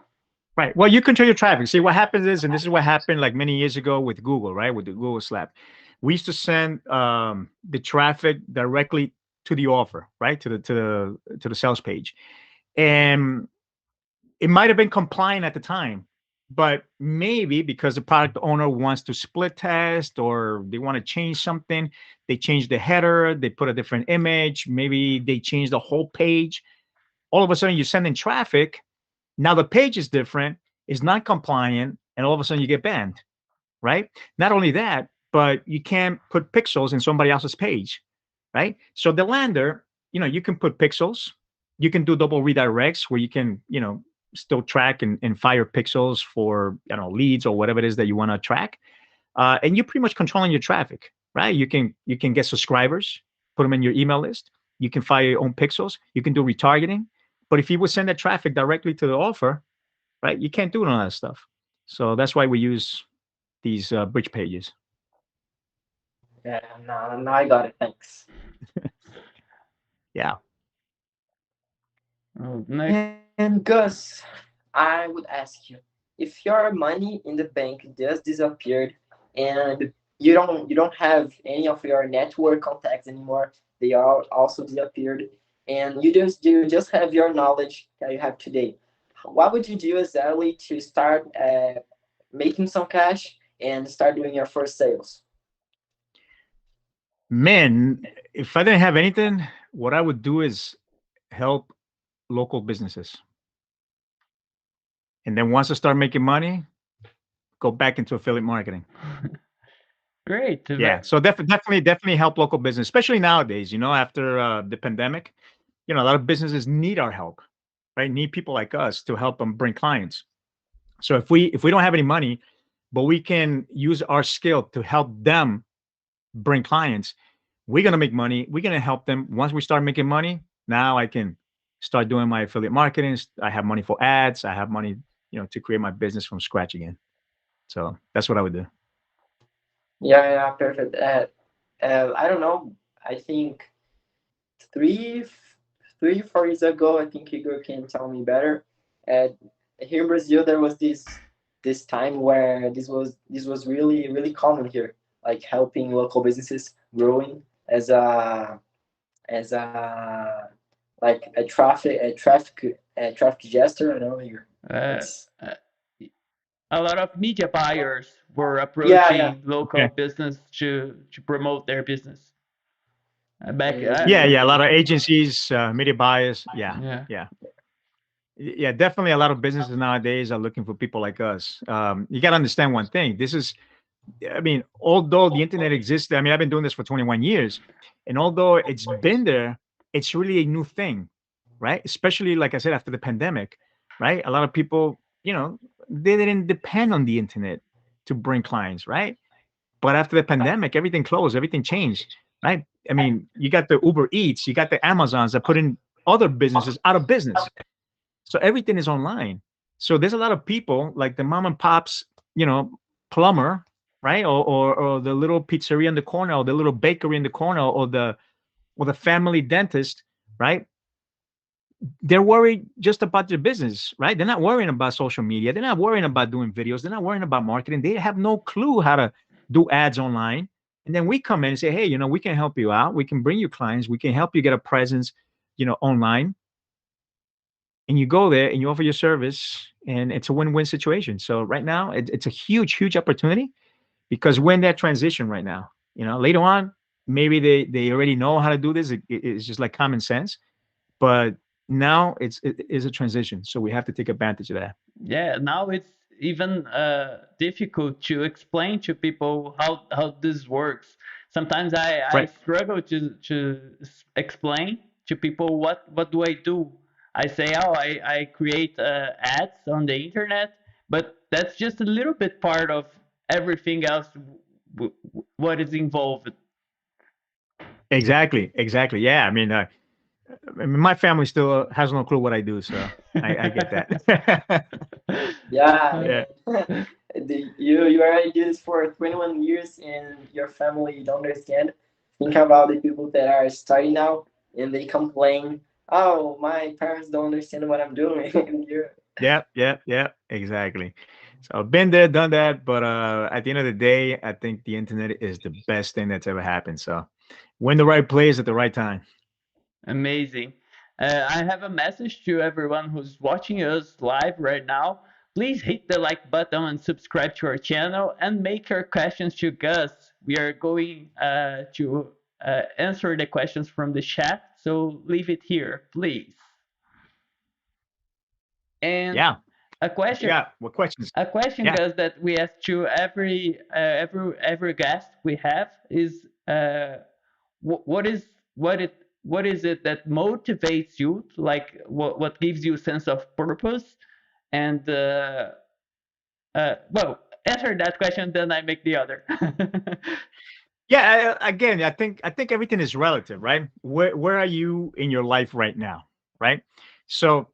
Right. Well, you control your traffic. See, what happens is, and this is what happened like many years ago with Google, right? With the Google Slap, we used to send the traffic directly to the offer, right? To the sales page, and it might have been compliant at the time, but maybe because the product owner wants to split test or they want to change something, they change the header, they put a different image, maybe they change the whole page. All of a sudden, you're sending traffic. Now the page is different, is not compliant, and all of a sudden you get banned, right? Not only that, but you can't put pixels in somebody else's page, right? So the lander, you can put pixels, you can do double redirects where you can, still track and fire pixels for, leads or whatever it is that you want to track. And you're pretty much controlling your traffic, right? You can get subscribers, put them in your email list. You can fire your own pixels. You can do retargeting. But if you would send that traffic directly to the offer, right, you can't do none of that stuff. So that's why we use these bridge pages. Yeah, now I got it. Thanks. Yeah. And Gus, I would ask you, if your money in the bank just disappeared and you don't have any of your network contacts anymore, they are also disappeared, and you just have your knowledge that you have today, what would you do exactly to start making some cash and start doing your first sales? Man, if I didn't have anything, what I would do is help local businesses. And then once I start making money, go back into affiliate marketing. Great. Yeah. So definitely help local business, especially nowadays, after the pandemic, a lot of businesses need our help, right? Need people like us to help them bring clients. So if we don't have any money, but we can use our skill to help them bring clients, we're going to make money. We're going to help them. Once we start making money, now I can start doing my affiliate marketing. I have money for ads. I have money, to create my business from scratch again. So that's what I would do. Yeah, perfect. I don't know. I think 4 years ago, I think Ygor can tell me better. Here in Brazil, there was this time where this was really common here, like helping local businesses growing as a like a traffic gesture. I don't know here. Uh, uh, a lot of media buyers were Yeah. approaching local Okay. business to promote their business. Back, Yeah. A lot of agencies, media buyers. yeah. Yeah, definitely. A lot of businesses nowadays are looking for people like us. You got to understand one thing. Although the internet exists, I've been doing this for 21 years, and although it's been there, it's really a new thing, right? Especially, like I said, after the pandemic, right? A lot of people, they didn't depend on the internet to bring clients, right? But after the pandemic, everything closed, everything changed, right? You got the Uber Eats, you got the Amazons that put in other businesses out of business. So everything is online. So there's a lot of people like the mom and pops, plumber, right? Or the little pizzeria in the corner, or the little bakery in the corner, or the family dentist, right? They're worried just about their business, right? They're not worrying about social media. They're not worrying about doing videos. They're not worrying about marketing. They have no clue how to do ads online. And then we come in and say, hey, we can help you out. We can bring you clients. We can help you get a presence, online. And you go there and you offer your service, and it's a win-win situation. So right now, it's a huge opportunity, because we're in that transition right now. Later on, maybe they already know how to do this. It's just like common sense. But now it is a transition, so we have to take advantage of that. Yeah, now it's even difficult to explain to people how this works. Sometimes I Right. struggle to explain to people what do I do. I say, oh, I create ads on the internet, but that's just a little bit part of everything else what is involved. Exactly. Yeah. My family still has no clue what I do, so I get that. Yeah. Yeah. You already do this for 21 years, and your family don't understand. Think about the people that are starting now, and they complain, "Oh, my parents don't understand what I'm doing." And Yeah. Exactly. So been there, done that. But at the end of the day, I think the internet is the best thing that's ever happened. So we're in the right place at the right time. Amazing. I have a message to everyone who's watching us live right now. Please hit the like button and subscribe to our channel and make your questions to Gus. We are going to answer the questions from the chat, so leave it here, please. And Yeah. a question. Yeah. What questions? A question, Yeah. Gus, that we ask to every guest we have is what is it that motivates you, like what gives you a sense of purpose, and well, answer that question, then I make the other. Yeah. Again, I think everything is relative, right? Where are you in your life right now, right? So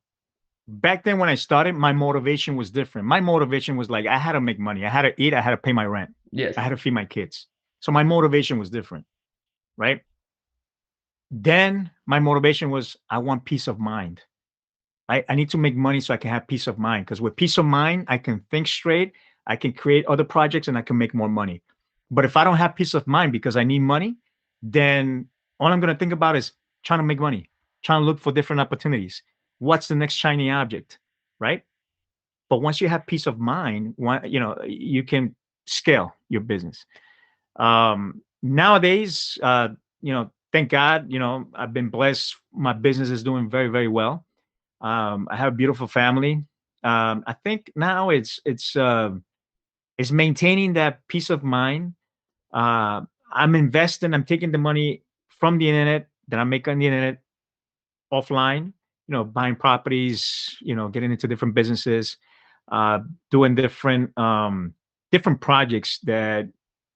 back then when I started, my motivation was different. My motivation was like I had to make money. I had to eat. I had to pay my rent. Yes. I had to feed my kids. So my motivation was different, right? Then my motivation was I want peace of mind. I need to make money so I can have peace of mind. Because with peace of mind, I can think straight, I can create other projects, and I can make more money. But if I don't have peace of mind because I need money, then all I'm going to think about is trying to make money, trying to look for different opportunities. What's the next shiny object, right? But once you have peace of mind, you can scale your business. Nowadays, thank God, I've been blessed. My business is doing very, very well. I have a beautiful family. I think now it's maintaining that peace of mind, I'm investing. I'm taking the money from the internet that I make on the internet offline. Buying properties. Getting into different businesses, doing different projects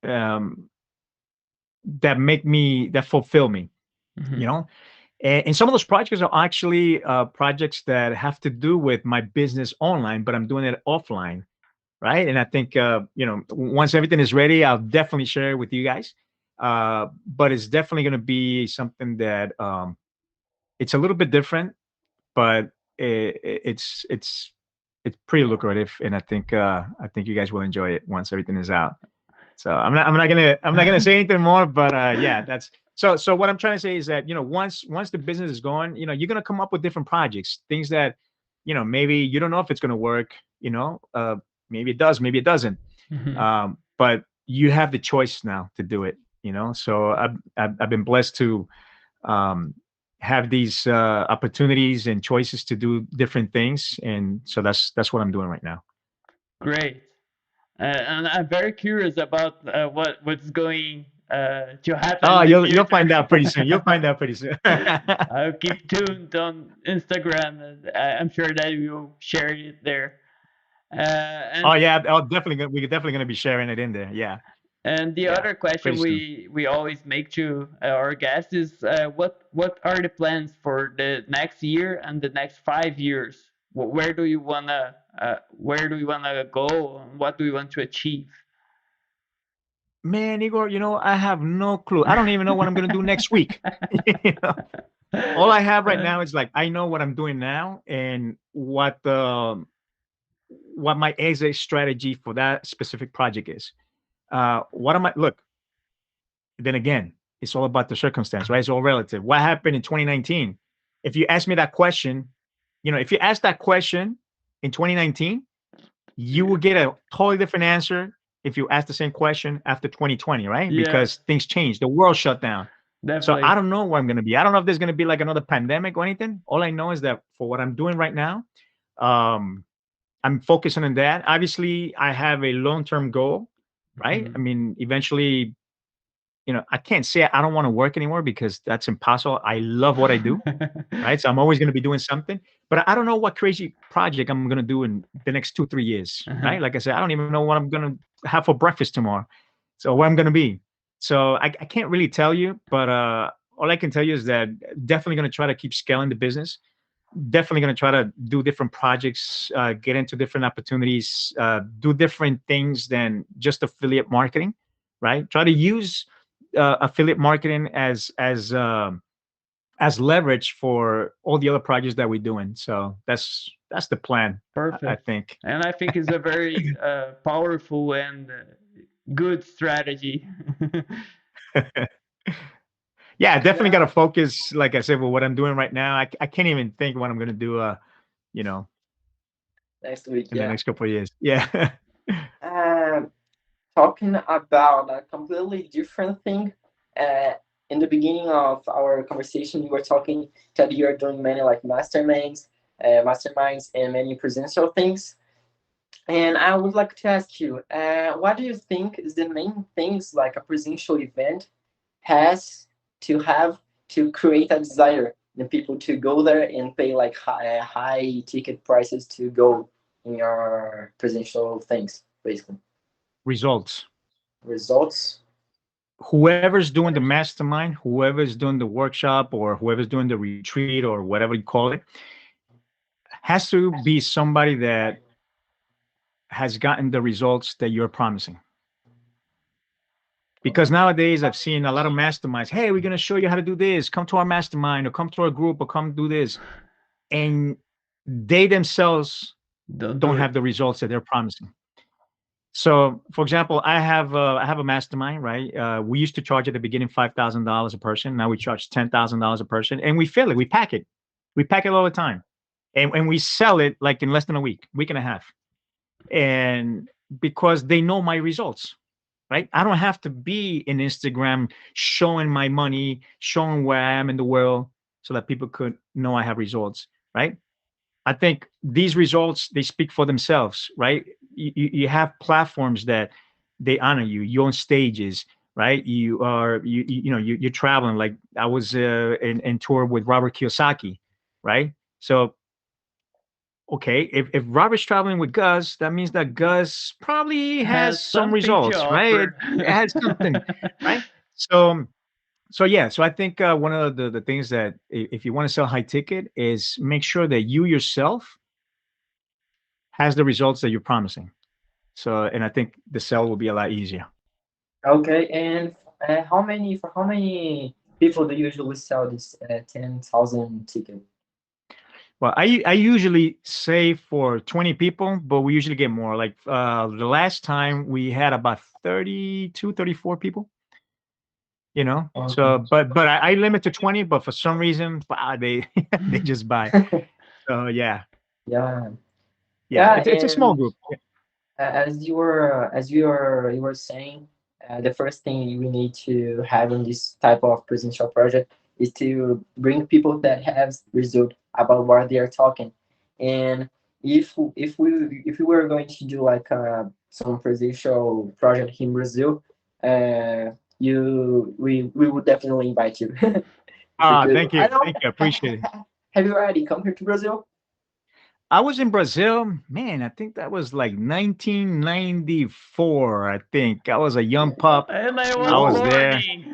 um, that fulfill me. Mhm. And some of those projects are actually projects that have to do with my business online, but I'm doing it offline, right? And I think once everything is ready, I'll definitely share it with you guys. But it's definitely going to be something that it's a little bit different, but it's pretty lucrative, and I think you guys will enjoy it once everything is out. So I'm not gonna say anything more, but yeah, that's so what I'm trying to say is that once the business is going, you're gonna come up with different projects, things that maybe you don't know if it's gonna work, maybe it does, maybe it doesn't. Mhm. But you have the choice now to do it. So I've been blessed to um, have these opportunities and choices to do different things, and so that's what I'm doing right now. Great. And I'm very curious about what's going to happen Oh, in the you'll future. find out pretty soon. You'll find out pretty soon. I'll keep tuned on Instagram, and I'm sure that you'll share it there. Oh And yeah, we're definitely gonna be sharing it in there. Yeah, the yeah, other pretty question soon. we always make to our guests is what are the plans for the next year and the next 5 years? Where do you wanna go? And what do you want to achieve? Man, Igor, I have no clue. I don't even know what I'm gonna do next week. You know? All I have right now is like I know what I'm doing now and what my exit strategy for that specific project is. What am I look? Then again, it's all about the circumstance, right? It's all relative. What happened in 2019? If you ask me that question, if you ask that question in 2019, you will get a totally different answer if you ask the same question after 2020, right? Yeah, Because things changed, the world shut down. So I definitely. don't know where I'm going to be. I don't know if there's going to be like another pandemic or anything. All I know is that for what I'm doing right now, um, I'm focusing on that. Obviously, I have a long-term goal, right? I Mhm. mean, eventually, I can't say I don't want to work anymore because that's impossible. I love what I do, right? So I'm always going to be doing something, but I don't know what crazy project I'm going to do in the next 2, 3 years, Uh-huh. right? Like I said, I don't even know what I'm going to have for breakfast tomorrow. So where I'm going to be. So I can't really tell you, but all I can tell you is that definitely going to try to keep scaling the business. Definitely going to try to do different projects, get into different opportunities, do different things than just affiliate marketing, right? Try to use affiliate marketing as leverage for all the other projects that we're doing. So that's the plan, I Perfect. think. And I think it's a very powerful and good strategy. Yeah, I definitely got Yeah, to focus, like I said, with what I'm doing right now. I can't even think what I'm gonna do. You know, next week. in the Yeah. next couple of years. Yeah. Um, Talking about a completely different thing. Uh, in the beginning of our conversation, you were talking that you are doing many like masterminds, and many presential things. And I would like to ask you, what do you think is the main things like a presential event has to have to create a desire in people to go there and pay like high ticket prices to go in your presential things, basically. Results. Results. Whoever's doing the mastermind, whoever's doing the workshop, or whoever's doing the retreat, or whatever you call it, has to be somebody that has gotten the results that you're promising. Because nowadays I've seen a lot of masterminds. Hey, we're gonna show you how to do this. Come to our mastermind, or come to our group, or come do this. And they themselves Don't do don't it. have the results that they're promising. So, for example, I have a mastermind, right? We used to charge at the beginning $5,000 a person. Now we charge $10,000 a person, and we fill it. We pack it all the time, and we sell it like in less than a week and a half. And because they know my results, right? I don't have to be in Instagram showing my money, showing where I am in the world, so that people could know I have results, right? I think these results they speak for themselves, right? You have platforms that they honor you. You're on stages, right? You're traveling. Like I was in tour with Robert Kiyosaki, right? So okay, if Robert's traveling with Gus, that means that Gus probably has Has some something to results, right? It, offer. it has something, right? So yeah, so I think one of the things that if you want to sell high ticket is make sure that you yourself has the results that you're promising. So, and I think the sell will be a lot easier. Okay, and for how many people do you usually sell this 10,000 ticket? Well, I usually say for 20 people, but we usually get more. Like the last time we had about 32, 34 people, you know. Okay. So, but I limit to 20, but for some reason they they just buy. So yeah, Yeah, yeah, yeah, it's a small and group. Yeah. you were saying, the first thing we need to have in this type of presential project is to bring people that have result about what they are talking. And if we were going to do like some presential project in Brazil, we would definitely invite you. Ah, Because I don't. thank you, appreciate it. Have you already come here to Brazil? I was in Brazil, man. I think that was like 1994. I think I was a young pup. And I I was was Whoa. there. boarding.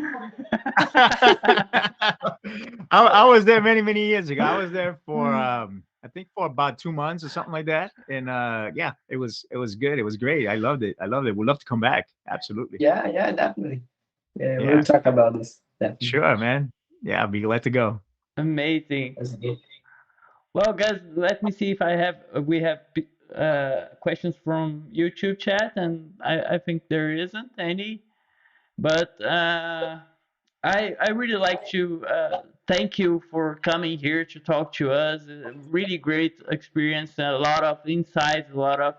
I was there many years ago. I was there for I think for about 2 months or something like that. And yeah, it was good. It was great. I loved it. I loved it. We'd love to come back. Absolutely. Yeah, yeah, definitely. Yeah, we'll Yeah, talk about this. Definitely. sure, man. Yeah, I'll be glad to go. Amazing. That's good. Well, guys, let me see if we have questions from YouTube chat, and I think there isn't any. But I really like to thank you for coming here to talk to us. A really great experience, a lot of insights, a lot of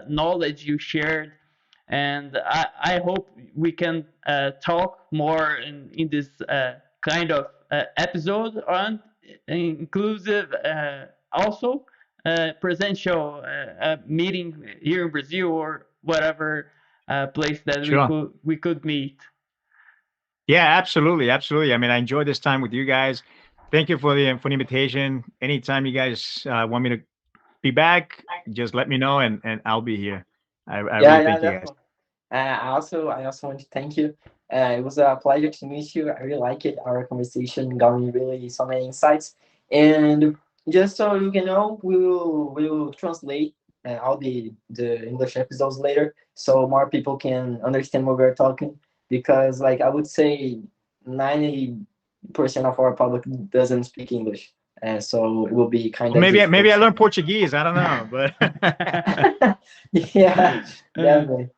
knowledge you shared, and I hope we can talk more in this kind of episode on inclusive also presential meeting here in Brazil or whatever place that Sure. we could meet. Yeah, absolutely, absolutely. I mean, I enjoyed this time with you guys. Thank you for the invitation. Anytime you guys want me to be back, just let me know, and I'll be here. I Yeah, really yeah, thank you guys. definitely. I also want to thank you. It was a pleasure to meet you. I really like it. Our conversation got me really so many insights. And just so you can know, we will translate all the English episodes later, so more people can understand what we're talking. Because, like, I would say 90% of our public doesn't speak English, so it will be kind Well, of maybe difficult. I learned Portuguese. I don't know, but Yeah, Uh, definitely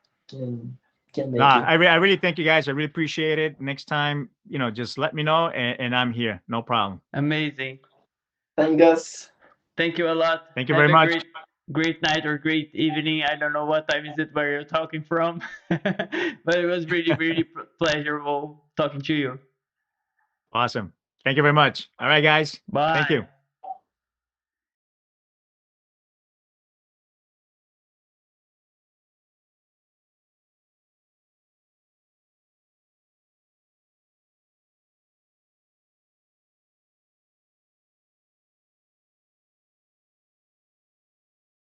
can make nah, it. I really thank you guys. I really appreciate it. Next time, just let me know, and I'm here. No problem. Amazing. Thank us. Thank you a lot. Thank you Have very a much. great night or great evening. I don't know what time is it where you're talking from, but it was really pleasurable talking to you. Awesome. Thank you very much. All right, guys. Thank Bye. you.